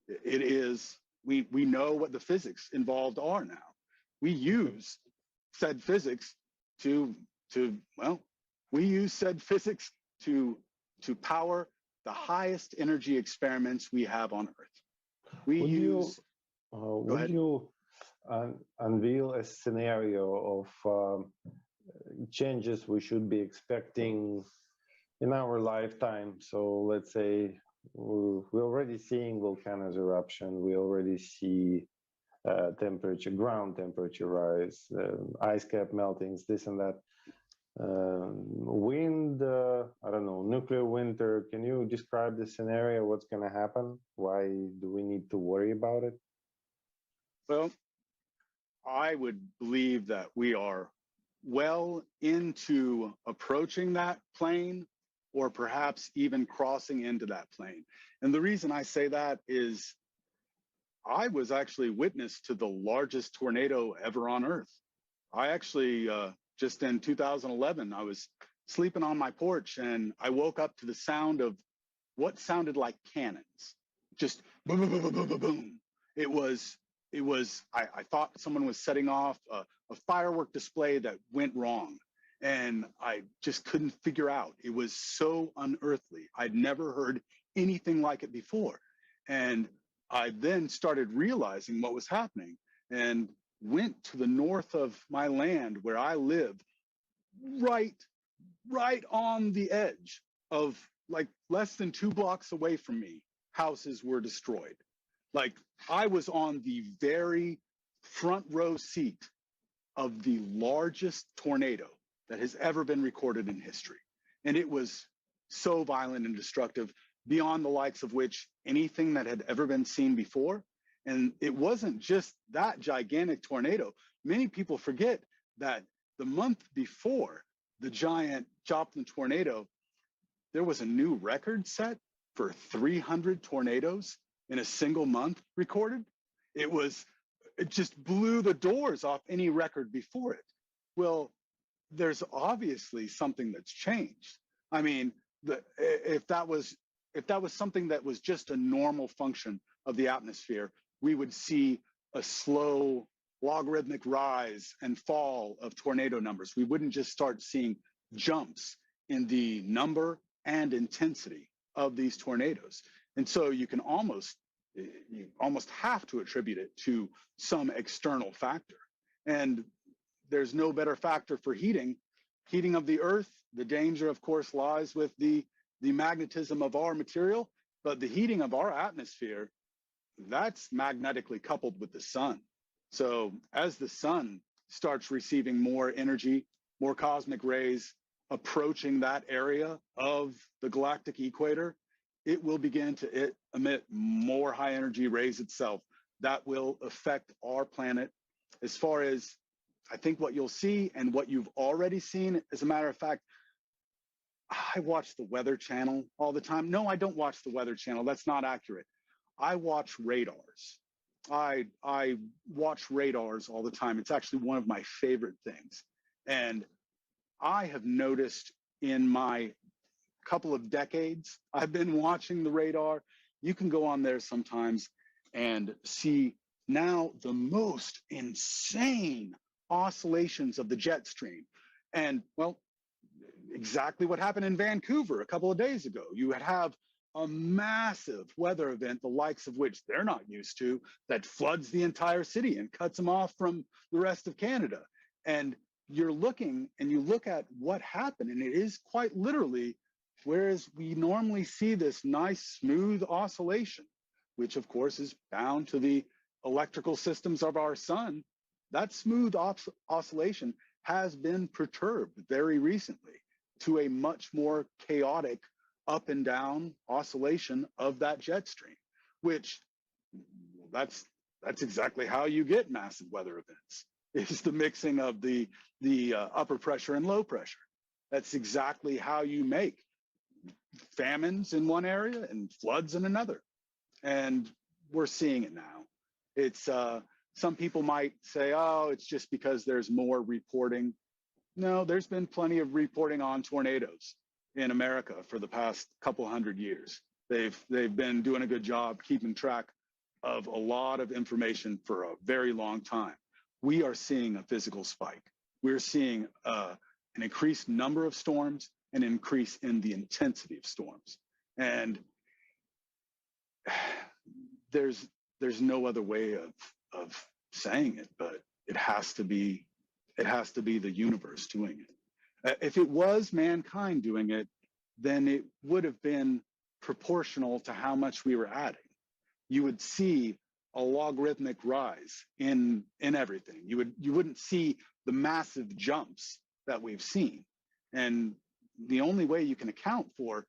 It is, we know what the physics involved are now. We use said physics to power the highest energy experiments we have on Earth. Would you unveil a scenario of changes we should be expecting in our lifetime? So let's say we're already seeing volcanoes eruption. We already see ground temperature rise, ice cap meltings, this and that. Wind, I don't know, nuclear winter. Can you describe the scenario? What's going to happen? Why do we need to worry about it? Well, I would believe that we are well into approaching that plane, or perhaps even crossing into that plane. And the reason I say that is I was actually witness to the largest tornado ever on Earth. I actually, just in 2011, I was sleeping on my porch and I woke up to the sound of what sounded like cannons. Just boom, boom, boom, boom, boom, boom. It was, I thought someone was setting off a firework display that went wrong. And I just couldn't figure out. It was so unearthly. I'd never heard anything like it before. And I then started realizing what was happening and went to the north of my land where I live, right on the edge of, like, less than 2 blocks away from me, houses were destroyed. Like, I was on the very front row seat of the largest tornado that has ever been recorded in history. And it was so violent and destructive, beyond the likes of which anything that had ever been seen before. And it wasn't just that gigantic tornado. Many people forget that the month before the giant Joplin tornado, there was a new record set for 300 tornadoes in a single month recorded. It just blew the doors off any record before it. Well, there's obviously something that's changed. I mean, if that was something that was just a normal function of the atmosphere, we would see a slow logarithmic rise and fall of tornado numbers. We wouldn't just start seeing jumps in the number and intensity of these tornadoes. And so you almost have to attribute it to some external factor. And there's no better factor for heating of the earth. The danger, of course, lies with the magnetism of our material, but the heating of our atmosphere, that's magnetically coupled with the sun. So as the sun starts receiving more energy, more cosmic rays approaching that area of the galactic equator, it will begin to emit more high energy rays itself. That will affect our planet. As far as, I think, what you'll see and what you've already seen, as a matter of fact, I watch the Weather Channel all the time. No, I don't watch the Weather Channel. That's not accurate. I watch radars. I watch radars all the time. It's actually one of my favorite things. And I have noticed in my couple of decades I've been watching the radar, you can go on there sometimes and see now the most insane oscillations of the jet stream. And, well, exactly what happened in Vancouver a couple of days ago. You would have a massive weather event, the likes of which they're not used to, that floods the entire city and cuts them off from the rest of Canada. And you're looking and you look at what happened, and it is quite literally, whereas we normally see this nice smooth oscillation, which of course is bound to the electrical systems of our sun, that smooth oscillation has been perturbed very recently to a much more chaotic up and down oscillation of that jet stream, which that's exactly how you get massive weather events. It's the mixing of the upper pressure and low pressure. That's exactly how you make famines in one area and floods in another. And we're seeing it now. It's some people might say, oh, it's just because there's more reporting. No, there's been plenty of reporting on tornadoes in America for the past couple hundred years. They've been doing a good job keeping track of a lot of information for a very long time. We are seeing a physical spike. We're seeing an increased number of storms, an increase in the intensity of storms. And there's no other way of saying it, but it has to be the universe doing it. If it was mankind doing it, then it would have been proportional to how much we were adding. You would see a logarithmic rise in everything. You wouldn't see the massive jumps that we've seen. And the only way you can account for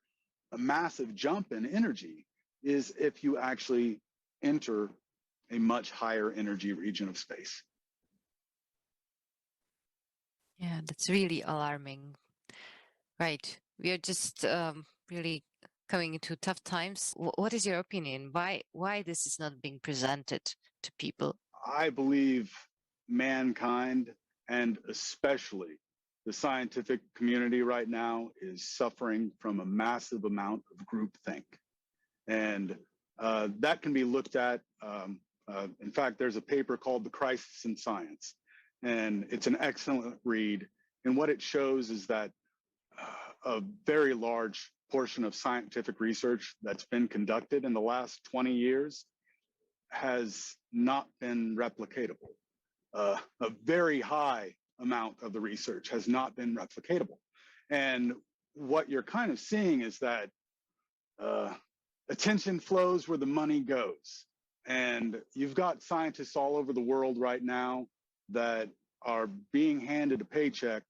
a massive jump in energy is if you actually enter a much higher energy region of space. Yeah, that's really alarming. Right. We are just really coming into tough times. What is your opinion? Why this is not being presented to people? I believe mankind, and especially the scientific community right now, is suffering from a massive amount of groupthink. And that can be looked at. In fact, there's a paper called The Crisis in Science, and it's an excellent read. And what it shows is that a very large portion of scientific research that's been conducted in the last 20 years has not been replicatable. A very high amount of the research has not been replicatable. And what you're kind of seeing is that attention flows where the money goes. And you've got scientists all over the world right now that are being handed a paycheck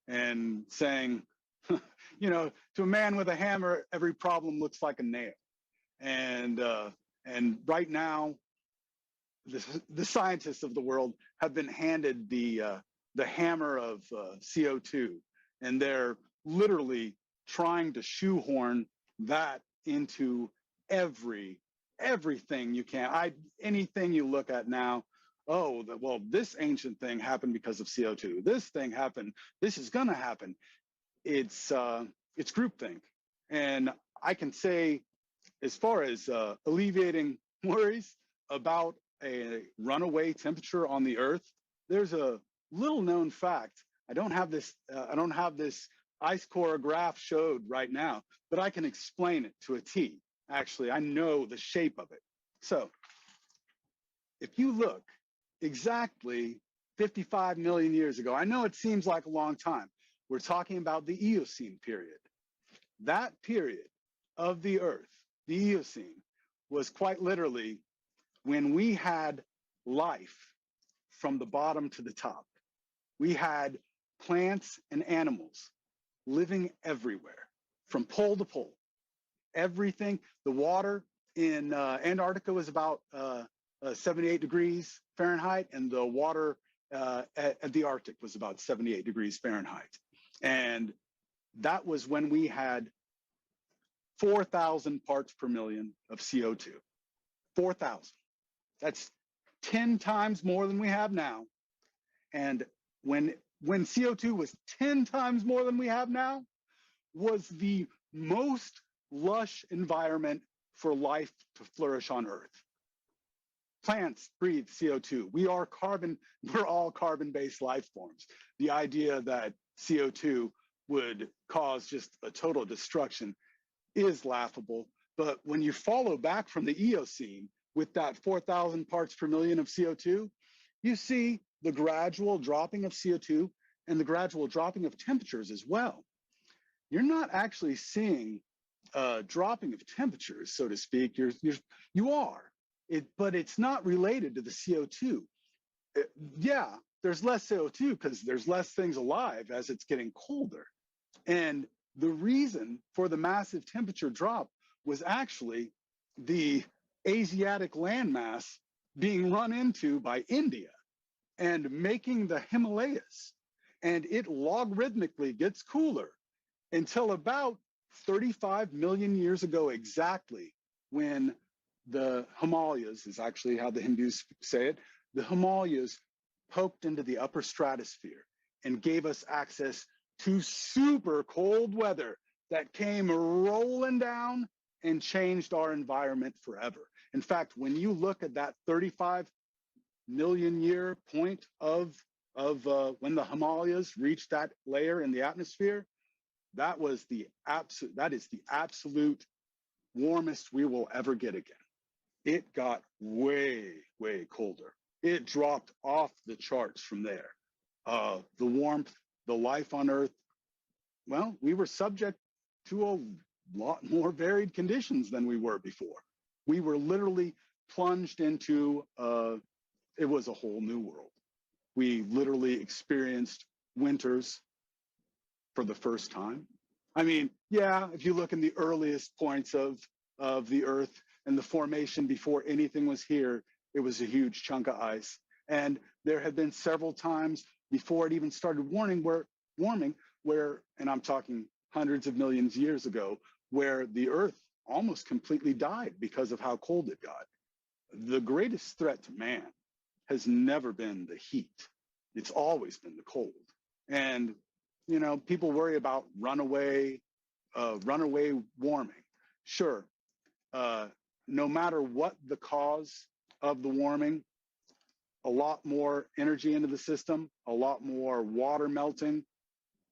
and saying, you know, to a man with a hammer, every problem looks like a nail. And right now, the scientists of the world have been handed the hammer of CO2, and they're literally trying to shoehorn that into everything you can. Anything you look at now, oh, well, this ancient thing happened because of CO2. This thing happened. This is going to happen. It's groupthink. And I can say, as far as alleviating worries about a runaway temperature on the Earth, there's a little known fact. I don't have this ice core graph showed right now, but I can explain it to a T. Actually, I know the shape of it. So if you look exactly 55 million years ago, I know it seems like a long time. We're talking about the Eocene period. That period of the Earth, the Eocene, was quite literally when we had life from the bottom to the top. We had plants and animals living everywhere, from pole to pole. Everything, the water in Antarctica was about 78 degrees Fahrenheit, and the water at the Arctic was about 78 degrees Fahrenheit. And that was when we had 4,000 parts per million of CO2. 4,000. That's 10 times more than we have now. And when CO2 was 10 times more than we have now, was the most lush environment for life to flourish on Earth. Plants breathe CO2. We're all carbon-based life forms. The idea that CO2 would cause just a total destruction is laughable. But when you follow back from the Eocene with that 4,000 parts per million of CO2, you see the gradual dropping of CO2 and the gradual dropping of temperatures as well. You're not actually seeing dropping of temperatures, so to speak. You are, but it's not related to the CO2. Yeah, there's less CO2 because there's less things alive as it's getting colder. And the reason for the massive temperature drop was actually the Asiatic landmass being run into by India and making the Himalayas. And it logarithmically gets cooler until about 35 million years ago exactly, when the Himalayas, is actually how the Hindus say it, the Himalayas poked into the upper stratosphere and gave us access to super cold weather that came rolling down and changed our environment forever. In fact, when you look at that 35 million year point of when the Himalayas reached that layer in the atmosphere, that is the absolute warmest we will ever get again. It got way, way colder. It dropped off the charts from there. The warmth, the life on Earth, well, we were subject to a lot more varied conditions than we were before. We were literally plunged into, it was a whole new world. We literally experienced winters for the first time. I mean, yeah, if you look in the earliest points of the Earth and the formation before anything was here, it was a huge chunk of ice. And there have been several times before it even started warming where, and I'm talking hundreds of millions of years ago, where the Earth almost completely died because of how cold it got. The greatest threat to man has never been the heat. It's always been the cold. And, you know, people worry about runaway warming. Sure, no matter what the cause of the warming, a lot more energy into the system, a lot more water melting,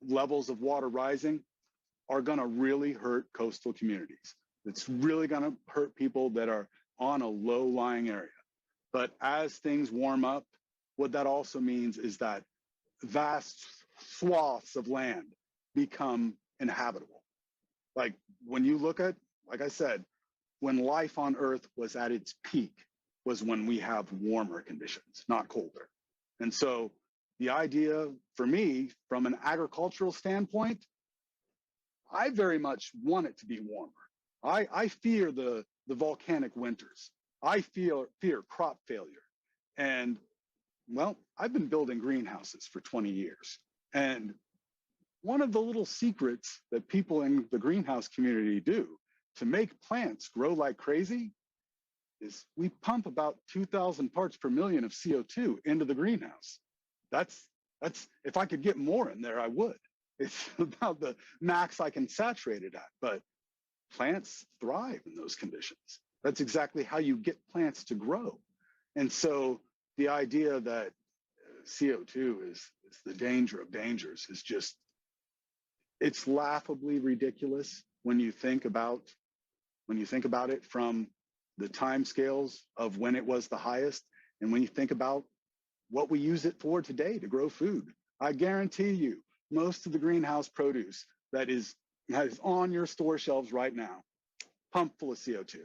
levels of water rising are going to really hurt coastal communities. It's really going to hurt people that are on a low-lying area. But as things warm up, what that also means is that vast swaths of land become inhabitable. Like when you look at, like I said, when life on Earth was at its peak was when we have warmer conditions, not colder. And so the idea for me, from an agricultural standpoint, I very much want it to be warmer. I fear the volcanic winters. I fear crop failure. And well, I've been building greenhouses for 20 years. And one of the little secrets that people in the greenhouse community do to make plants grow like crazy is we pump about 2,000 parts per million of CO2 into the greenhouse. That's if I could get more in there, I would. It's about the max I can saturate it at, but plants thrive in those conditions. That's exactly how you get plants to grow. And so the idea that CO2 is the danger of dangers is just, it's laughably ridiculous when you think about it from the time scales of when it was the highest, and when you think about what we use it for today to grow food. I guarantee you, most of the greenhouse produce that is on your store shelves right now, pumped full of CO2.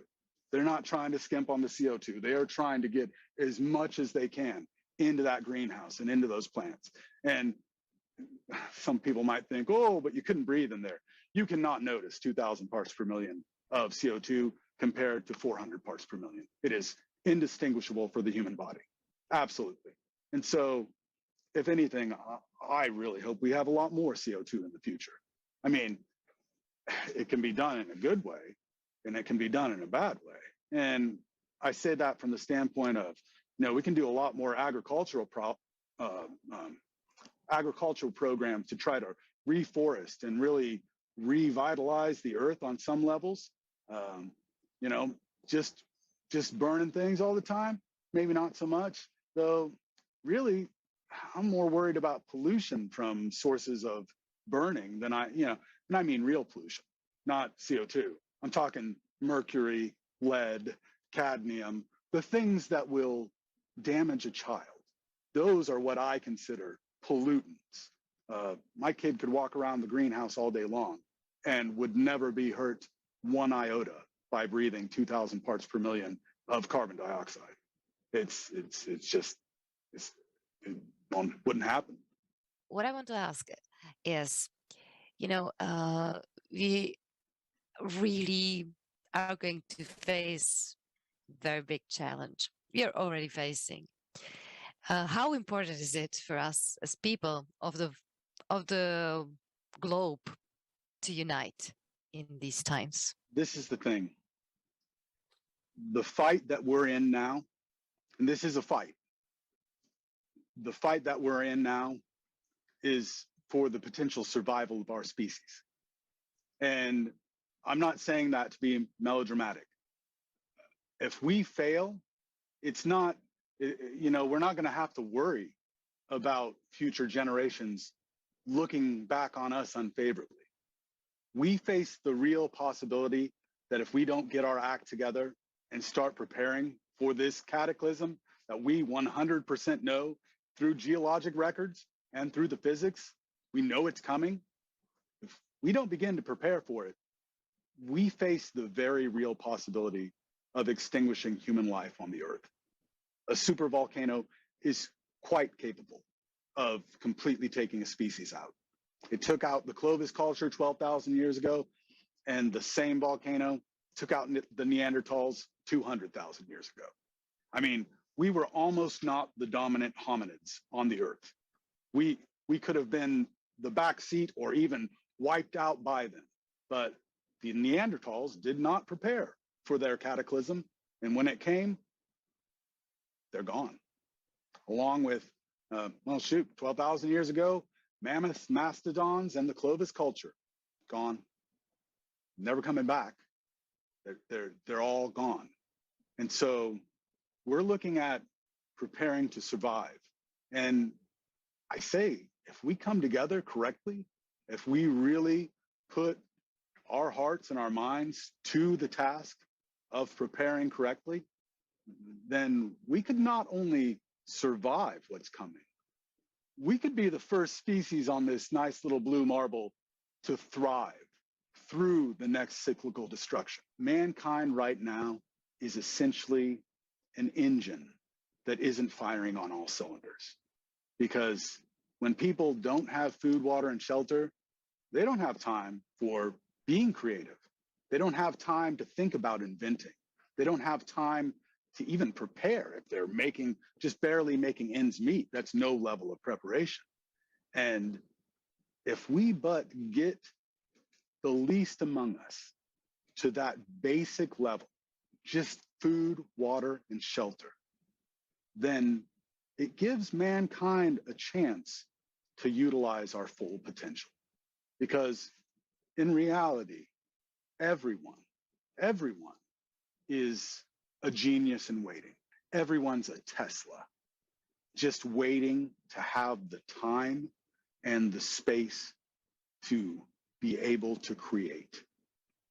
They're not trying to skimp on the CO2. They are trying to get as much as they can into that greenhouse and into those plants. And some people might think, oh, but you couldn't breathe in there. You cannot notice 2,000 parts per million of CO2 compared to 400 parts per million. It is indistinguishable for the human body. Absolutely. And so, if anything, I really hope we have a lot more CO2 in the future. I mean, it can be done in a good way, and it can be done in a bad way. And I say that from the standpoint of, we can do a lot more agricultural programs to try to reforest and really revitalize the earth on some levels. Just burning things all the time, maybe not so much. Though, really, I'm more worried about pollution from sources of burning than and I mean real pollution, not CO2. I'm talking mercury, lead, cadmium, the things that will damage a child. Those are what I consider pollutants. My kid could walk around the greenhouse all day long and would never be hurt one iota by breathing 2,000 parts per million of carbon dioxide. It wouldn't happen. What I want to ask is, we really are going to face very big challenge. We are already facing. How important is it for us as people of the globe to unite in these times? This is the thing. The fight that we're in now, and this is a fight. The fight that we're in now is for the potential survival of our species. And I'm not saying that to be melodramatic. If we fail, it's not, we're not going to have to worry about future generations looking back on us unfavorably. We face the real possibility that if we don't get our act together and start preparing for this cataclysm that we 100% know through geologic records and through the physics, we know it's coming. If we don't begin to prepare for it, we face the very real possibility of extinguishing human life on the Earth. A supervolcano is quite capable of completely taking a species out. It took out the Clovis culture 12,000 years ago, and the same volcano took out the Neanderthals 200,000 years ago. I mean, we were almost not the dominant hominids on the Earth. We could have been the back seat or even wiped out by them. But the Neanderthals did not prepare for their cataclysm. And when it came, they're gone. Along with, 12,000 years ago, mammoths, mastodons, and the Clovis culture, gone. Never coming back. They're all gone. And so we're looking at preparing to survive. And I say, if we come together correctly, if we really put our hearts and our minds to the task of preparing correctly, then we could not only survive what's coming, we could be the first species on this nice little blue marble to thrive through the next cyclical destruction. Mankind right now is essentially an engine that isn't firing on all cylinders. Because when people don't have food, water, and shelter, they don't have time for being creative. They don't have time to think about inventing. They don't have time to even prepare. If they're just barely making ends meet, that's no level of preparation. And if we but get the least among us to that basic level, just food, water, and shelter, then it gives mankind a chance to utilize our full potential. Because in reality, everyone is a genius in waiting. Everyone's a Tesla, just waiting to have the time and the space to be able to create.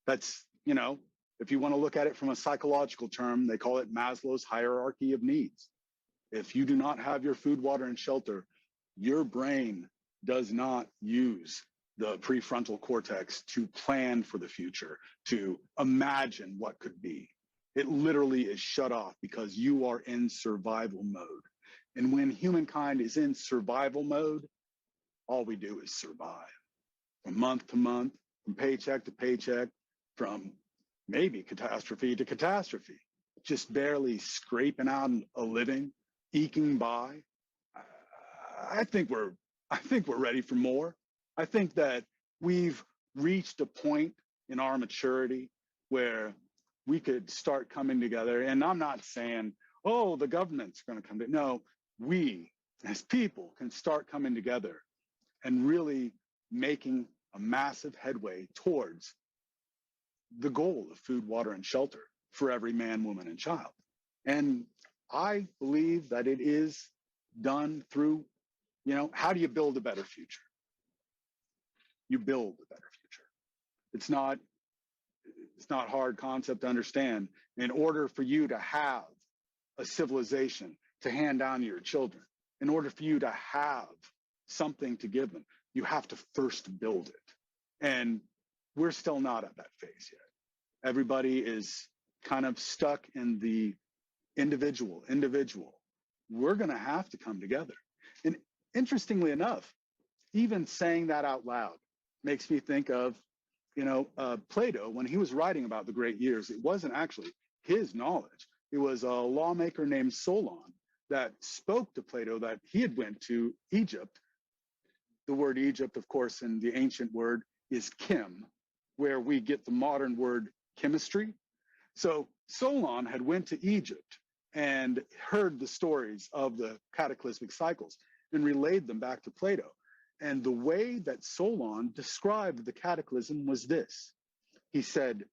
That's, if you want to look at it from a psychological term, they call it Maslow's hierarchy of needs. If you do not have your food, water, and shelter, your brain does not use the prefrontal cortex to plan for the future, to imagine what could be. It literally is shut off because you are in survival mode. And when humankind is in survival mode, all we do is survive. From month to month, from paycheck to paycheck, from maybe catastrophe to catastrophe, just barely scraping out a living, eking by. I think we're ready for more. I think that we've reached a point in our maturity where we could start coming together. And I'm not saying, oh, the government's going to come together. No, we as people can start coming together and really making a massive headway towards the goal of food, water, and shelter for every man, woman, and child. And I believe that it is done through, how do you build a better future? You build a better future. It's not hard concept to understand. In order for you to have a civilization to hand down to your children, in order for you to have something to give them, you have to first build it. And we're still not at that phase yet. Everybody is kind of stuck in the individual. We're going to have to come together. And interestingly enough, even saying that out loud makes me think of, Plato, when he was writing about the great years, it wasn't actually his knowledge. It was a lawmaker named Solon that spoke to Plato that he had went to Egypt. The word Egypt, of course, in the ancient word is chem, where we get the modern word chemistry. So Solon had went to Egypt and heard the stories of the cataclysmic cycles and relayed them back to Plato. And the way that Solon described the cataclysm was this. He said,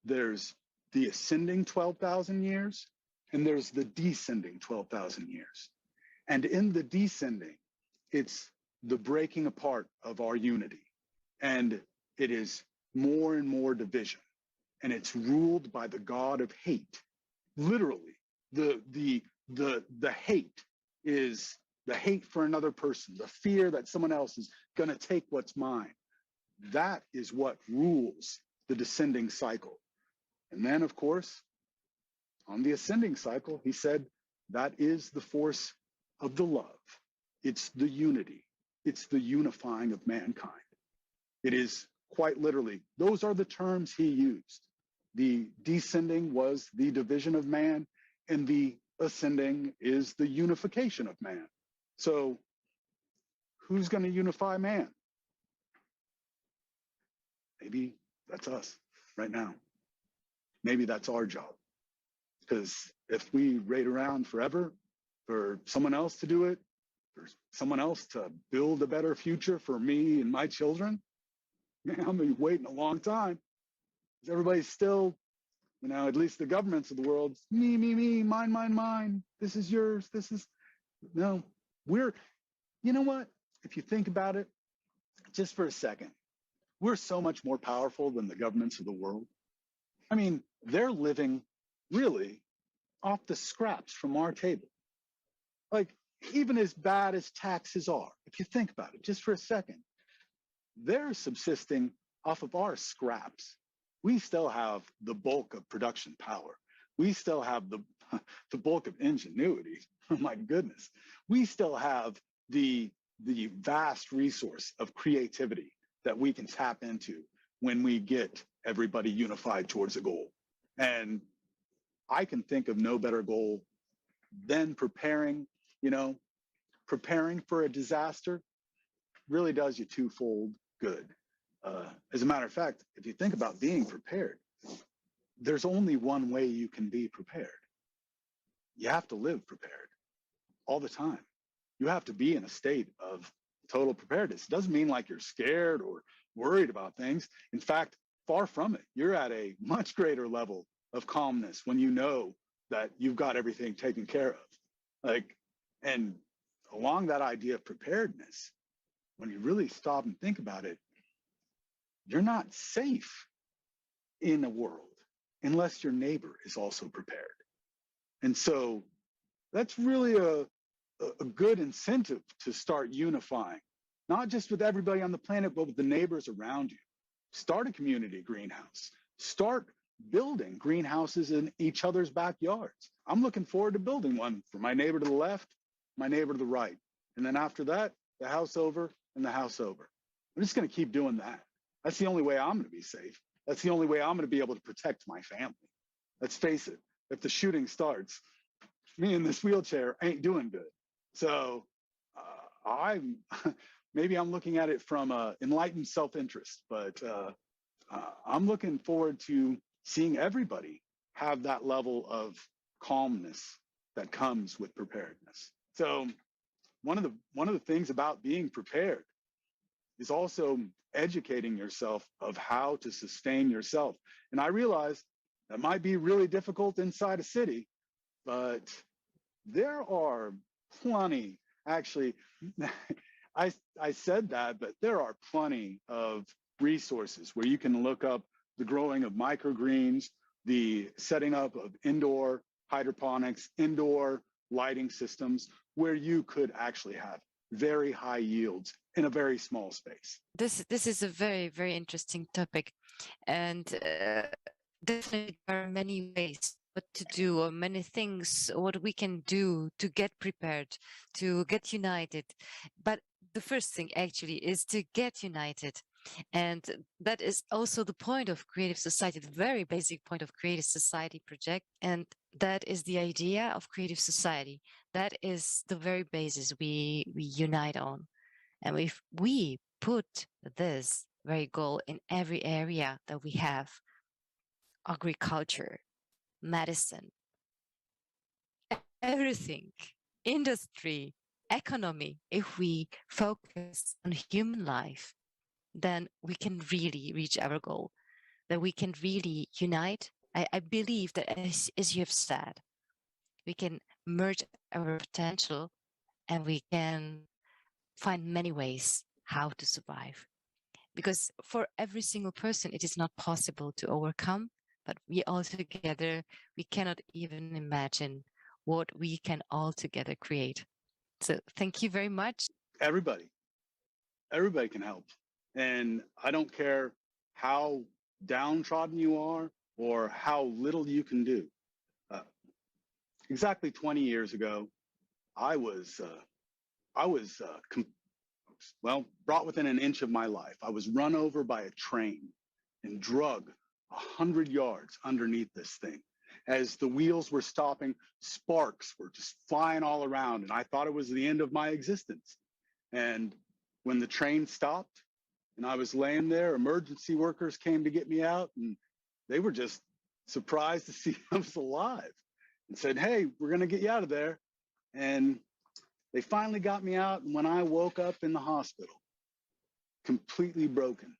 there's the ascending 12,000 years and there's the descending 12,000 years. And in the descending, it's the breaking apart of our unity. And it is more and more division. And it's ruled by the god of hate. Literally, the hate is the hate for another person, the fear that someone else is going to take what's mine. That is what rules the descending cycle. And then, of course, on the ascending cycle, he said, that is the force of the love. It's the unity. It's the unifying of mankind. It is quite literally, those are the terms he used. The descending was the division of man, and the ascending is the unification of man. So who's going to unify man? Maybe that's us right now. Maybe that's our job. Because if we wait around forever for someone else to do it, for someone else to build a better future for me and my children, man, I'm going to be waiting a long time. Because everybody's still, at least the governments of the world, me, mine, mine, mine. This is yours. No, you know what? If you think about it, just for a second, we're so much more powerful than the governments of the world. I mean, they're living really off the scraps from our table. Like, even as bad as taxes are, if you think about it just for a second, they're subsisting off of our scraps. We still have the bulk of production power. We still have the bulk of ingenuity. Oh my goodness. We still have the vast resource of creativity that we can tap into when we get everybody unified towards a goal. And I can think of no better goal than preparing for a disaster really does you twofold good. As a matter of fact, if you think about being prepared, there's only one way you can be prepared. You have to live prepared all the time. You have to be in a state of total preparedness. It doesn't mean like you're scared or worried about things. In fact, far from it. You're at a much greater level of calmness when you know that you've got everything taken care of. And along that idea of preparedness, when you really stop and think about it, you're not safe in a world unless your neighbor is also prepared. And so that's really a good incentive to start unifying, not just with everybody on the planet, but with the neighbors around you. Start a community greenhouse. Start building greenhouses in each other's backyards. I'm looking forward to building one for my neighbor to the left, my neighbor to the right. And then after that, the house over and the house over. I'm just going to keep doing that. That's the only way I'm going to be safe. That's the only way I'm going to be able to protect my family. Let's face it, if the shooting starts, me in this wheelchair ain't doing good. So maybe I'm looking at it from enlightened self-interest, but I'm looking forward to seeing everybody have that level of calmness that comes with preparedness. So one of the things about being prepared is also educating yourself of how to sustain yourself. And I realize that might be really difficult inside a city, but there are plenty, actually, I said that, but there are plenty of resources where you can look up the growing of microgreens, the setting up of indoor hydroponics, indoor lighting systems, where you could actually have very high yields in a very small space. This is a very, very interesting topic. And definitely there are many ways what to do, or many things what we can do to get prepared, to get united. But the first thing actually is to get united. And that is also the point of Creative Society, the very basic point of Creative Society project. And that is the idea of Creative Society. That is the very basis we unite on. And if we put this very goal in every area that we have, agriculture, medicine, everything, industry, economy, if we focus on human life, then we can really reach our goal, that we can really unite. I believe that as you have said, we can merge our potential and we can find many ways how to survive. Because for every single person, it is not possible to overcome, but we all together, we cannot even imagine what we can all together create. So thank you very much. Everybody can help. And I don't care how downtrodden you are or how little you can do. Exactly 20 years ago, I was brought within an inch of my life. I was run over by a train and drug 100 yards underneath this thing. As the wheels were stopping, sparks were just flying all around, and I thought it was the end of my existence. And when the train stopped and I was laying there, emergency workers came to get me out, and they were just surprised to see I was alive and said, "Hey, we're going to get you out of there." And they finally got me out, and when I woke up in the hospital, completely broken,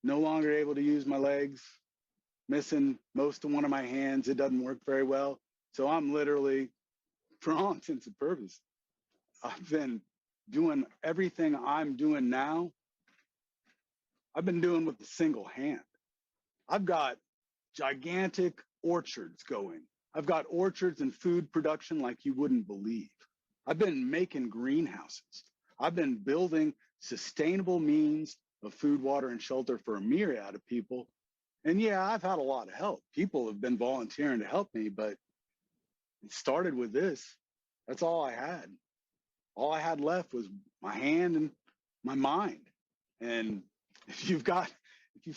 no longer able to use my legs, missing most of one of my hands, it doesn't work very well. So I'm literally, for all intents and purposes, I've been doing everything I'm doing now I've been doing with a single hand. I've got gigantic orchards going. I've got orchards and food production like you wouldn't believe. I've been making greenhouses. I've been building sustainable means of food, water, and shelter for a myriad of people. And yeah, I've had a lot of help. People have been volunteering to help me, but it started with this. That's all I had. All I had left was my hand and my mind. And if you've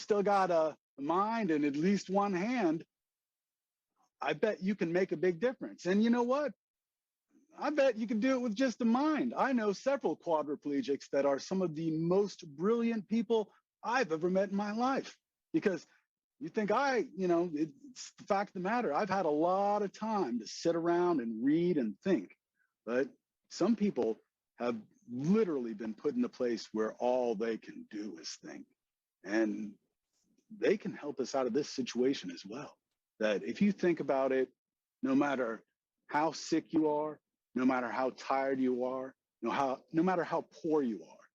still got a mind and at least one hand, I bet you can make a big difference. And you know what? I bet you can do it with just a mind. I know several quadriplegics that are some of the most brilliant people I've ever met in my life. Because you think it's the fact of the matter. I've had a lot of time to sit around and read and think. But some people have literally been put in a place where all they can do is think. And they can help us out of this situation as well. That if you think about it, no matter how sick you are, no matter how tired you are, no matter how poor you are,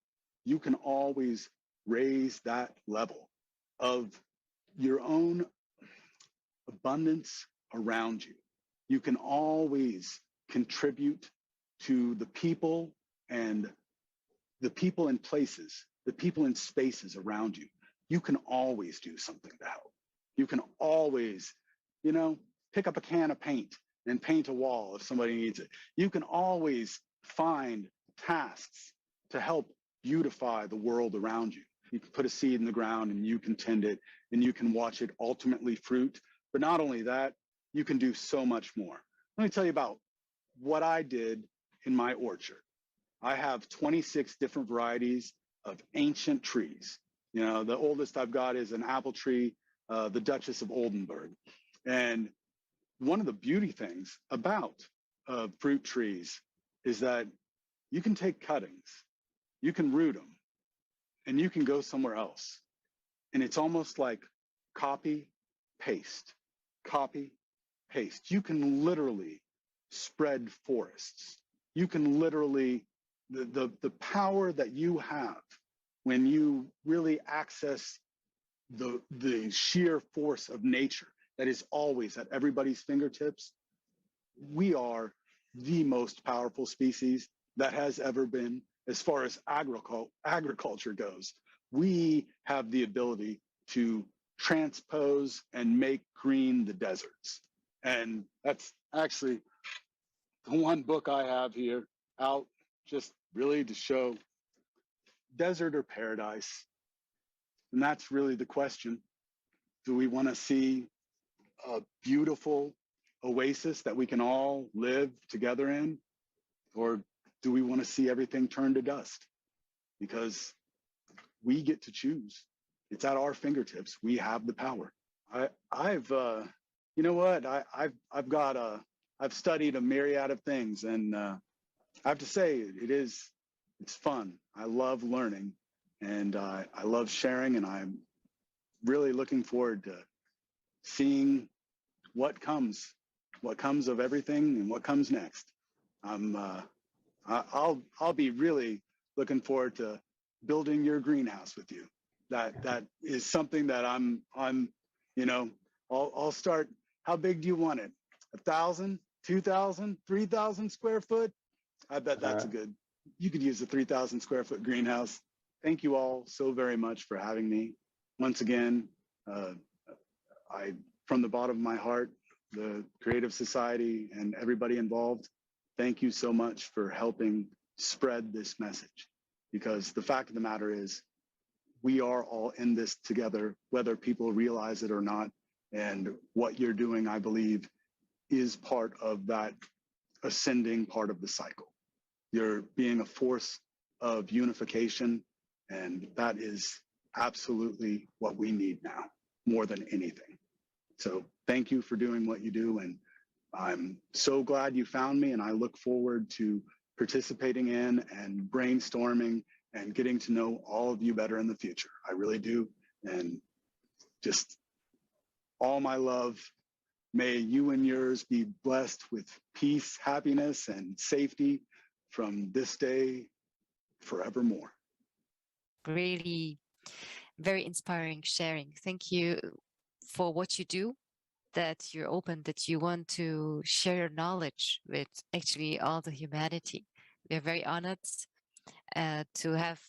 you can always raise that level of your own abundance around you. You can always contribute to the people and the people in places, the people in spaces around you. You can always do something to help. You can always, pick up a can of paint and paint a wall if somebody needs it. You can always find tasks to help beautify the world around you. You can put a seed in the ground and you can tend it and you can watch it ultimately fruit. But not only that, you can do so much more. Let me tell you about what I did in my orchard. I have 26 different varieties of ancient trees. The oldest I've got is an apple tree, the Duchess of Oldenburg. And one of the beauty things about fruit trees is that you can take cuttings, you can root them, and you can go somewhere else. And it's almost like copy, paste, copy, paste. You can literally spread forests. You can literally, the power that you have when you really access the sheer force of nature that is always at everybody's fingertips. We are the most powerful species that has ever been as far as agriculture goes. We have the ability to transpose and make green the deserts. And that's actually the one book I have here out just really to show desert or paradise. And that's really the question. Do we want to see a beautiful oasis that we can all live together in? Or do we want to see everything turn to dust? Because we get to choose. It's at our fingertips. We have the power. I've studied a myriad of things, and I have to say it's fun. I love learning, and I love sharing, and I'm really looking forward to seeing what comes of everything and what comes next. I'll be really looking forward to building your greenhouse with you. That is something that I'll start. How big do you want it? 1,000, 2,000, 3,000 square foot? I bet that's you could use a 3,000 square foot greenhouse. Thank you all so very much for having me. Once again, from the bottom of my heart, the Creative Society and everybody involved, thank you so much for helping spread this message. Because the fact of the matter is, we are all in this together, whether people realize it or not. And what you're doing, I believe, is part of that ascending part of the cycle. You're being a force of unification, and that is absolutely what we need now, more than anything. So thank you for doing what you do, and I'm so glad you found me, and I look forward to participating in and brainstorming and getting to know all of you better in the future. I really do. And just all my love. May you and yours be blessed with peace, happiness, and safety from this day forevermore. Really very inspiring sharing. Thank you for what you do, that you're open, that you want to share your knowledge with actually all the humanity. We are very honored to have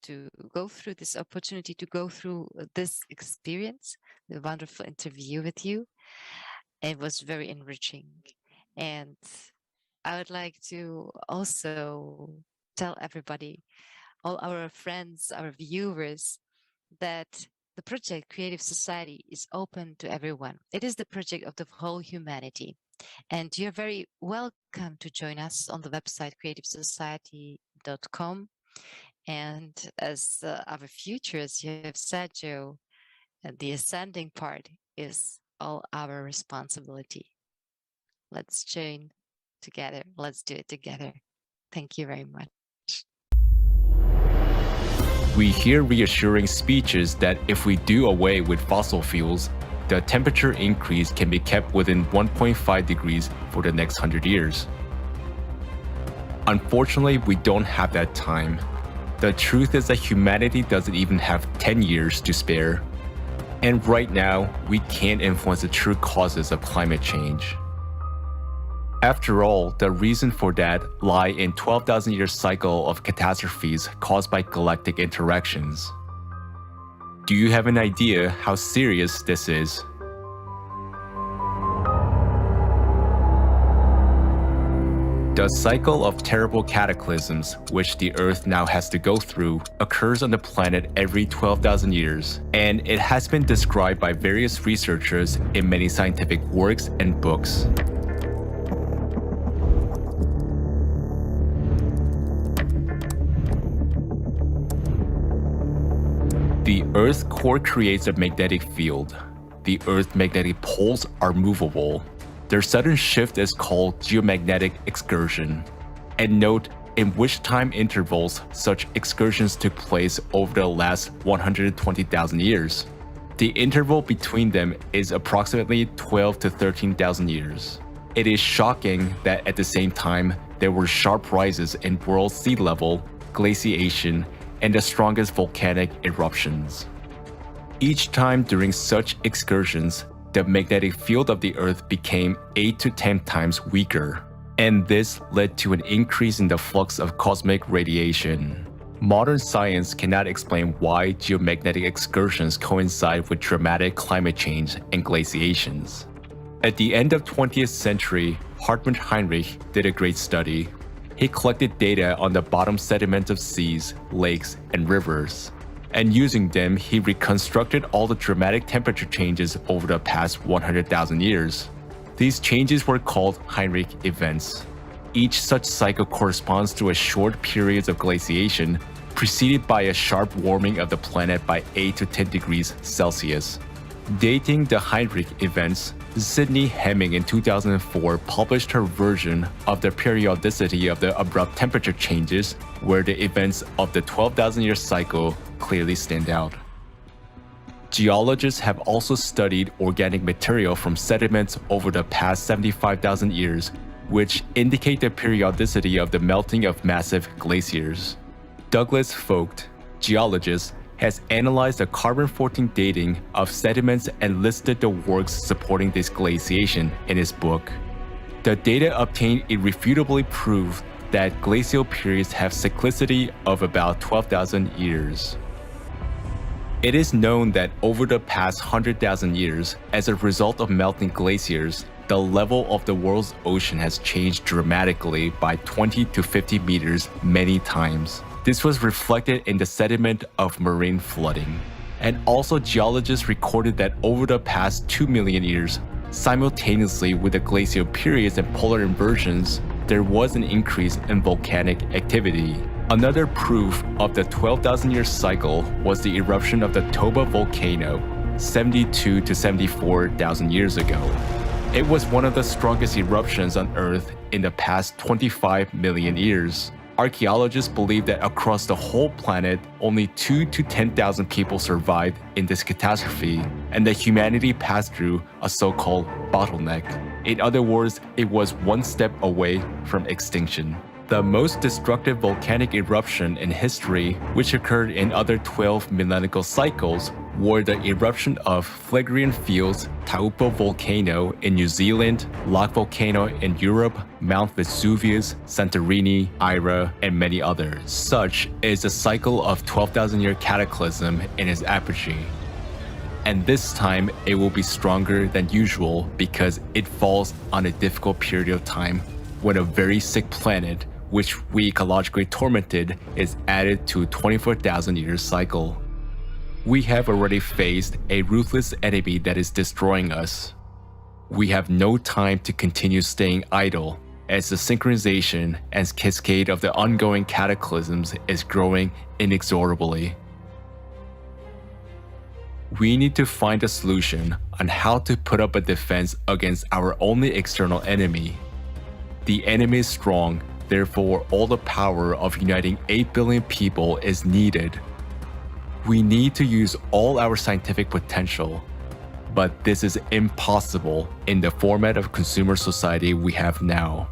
to go through this opportunity, to go through this experience, the wonderful interview with you. It was very enriching. And I would like to also tell everybody, all our friends, our viewers, that the project Creative Society is open to everyone. It is the project of the whole humanity. And you're very welcome to join us on the website creativesociety.com. And as our futures, you have said, Joe, the ascending part is all our responsibility. Let's join together. Let's do it together. Thank you very much. We hear reassuring speeches that if we do away with fossil fuels, the temperature increase can be kept within 1.5 degrees for the next 100 years. Unfortunately, we don't have that time. The truth is that humanity doesn't even have 10 years to spare. And right now, we can't influence the true causes of climate change. After all, the reason for that lie in 12,000-year cycle of catastrophes caused by galactic interactions. Do you have an idea how serious this is? The cycle of terrible cataclysms, which the Earth now has to go through, occurs on the planet every 12,000 years, and it has been described by various researchers in many scientific works and books. The Earth's core creates a magnetic field. The Earth's magnetic poles are movable. Their sudden shift is called geomagnetic excursion. And note in which time intervals such excursions took place over the last 120,000 years. The interval between them is approximately 12 to 13,000 years. It is shocking that at the same time, there were sharp rises in world sea level, glaciation, and the strongest volcanic eruptions. Each time during such excursions, the magnetic field of the Earth became 8 to 10 times weaker, and this led to an increase in the flux of cosmic radiation. Modern science cannot explain why geomagnetic excursions coincide with dramatic climate change and glaciations. At the end of 20th century, Hartmut Heinrich did a great study. He collected data on the bottom sediment of seas, lakes, and rivers. And using them, he reconstructed all the dramatic temperature changes over the past 100,000 years. These changes were called Heinrich events. Each such cycle corresponds to a short period of glaciation, preceded by a sharp warming of the planet by 8 to 10 degrees Celsius. Dating the Heinrich events, Sidney Hemming in 2004 published her version of the periodicity of the abrupt temperature changes, where the events of the 12,000-year cycle clearly stand out. Geologists have also studied organic material from sediments over the past 75,000 years, which indicate the periodicity of the melting of massive glaciers. Douglas Vogt, geologist, has analyzed the carbon-14 dating of sediments and listed the works supporting this glaciation in his book. The data obtained irrefutably prove that glacial periods have cyclicity of about 12,000 years. It is known that over the past 100,000 years, as a result of melting glaciers, the level of the world's ocean has changed dramatically by 20 to 50 meters many times. This was reflected in the sediment of marine flooding. And also geologists recorded that over the past 2 million years, simultaneously with the glacial periods and polar inversions, there was an increase in volcanic activity. Another proof of the 12,000-year cycle was the eruption of the Toba volcano 72 to 74,000 years ago. It was one of the strongest eruptions on Earth in the past 25 million years. Archaeologists believe that across the whole planet, only 2 to 10,000 people survived in this catastrophe, and that humanity passed through a so-called bottleneck. In other words, it was one step away from extinction. The most destructive volcanic eruption in history, which occurred in other 12 millennial cycles, were the eruption of Phlegraean Fields, Taupo volcano in New Zealand, Lake volcano in Europe, Mount Vesuvius, Santorini, Ira, and many others. Such is the cycle of 12,000-year cataclysm in its apogee. And this time, it will be stronger than usual because it falls on a difficult period of time when a very sick planet, which we ecologically tormented, is added to a 24,000-year cycle. We have already faced a ruthless enemy that is destroying us. We have no time to continue staying idle, as the synchronization and cascade of the ongoing cataclysms is growing inexorably. We need to find a solution on how to put up a defense against our only external enemy. The enemy is strong, therefore all the power of uniting 8 billion people is needed. We need to use all our scientific potential, but this is impossible in the format of consumer society we have now.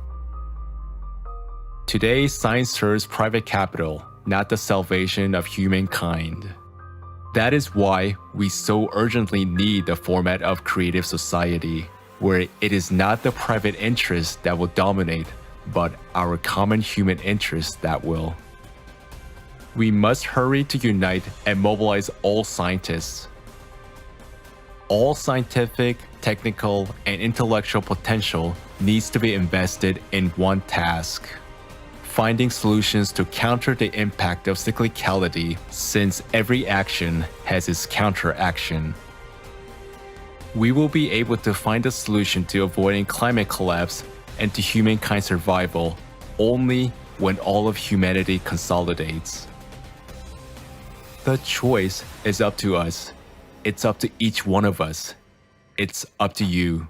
Today, science serves private capital, not the salvation of humankind. That is why we so urgently need the format of creative society, where it is not the private interest that will dominate, but our common human interest that will. We must hurry to unite and mobilize all scientists. All scientific, technical, and intellectual potential needs to be invested in one task: finding solutions to counter the impact of cyclicality, since every action has its counteraction. We will be able to find a solution to avoiding climate collapse and to humankind survival only when all of humanity consolidates. The choice is up to us. It's up to each one of us. It's up to you.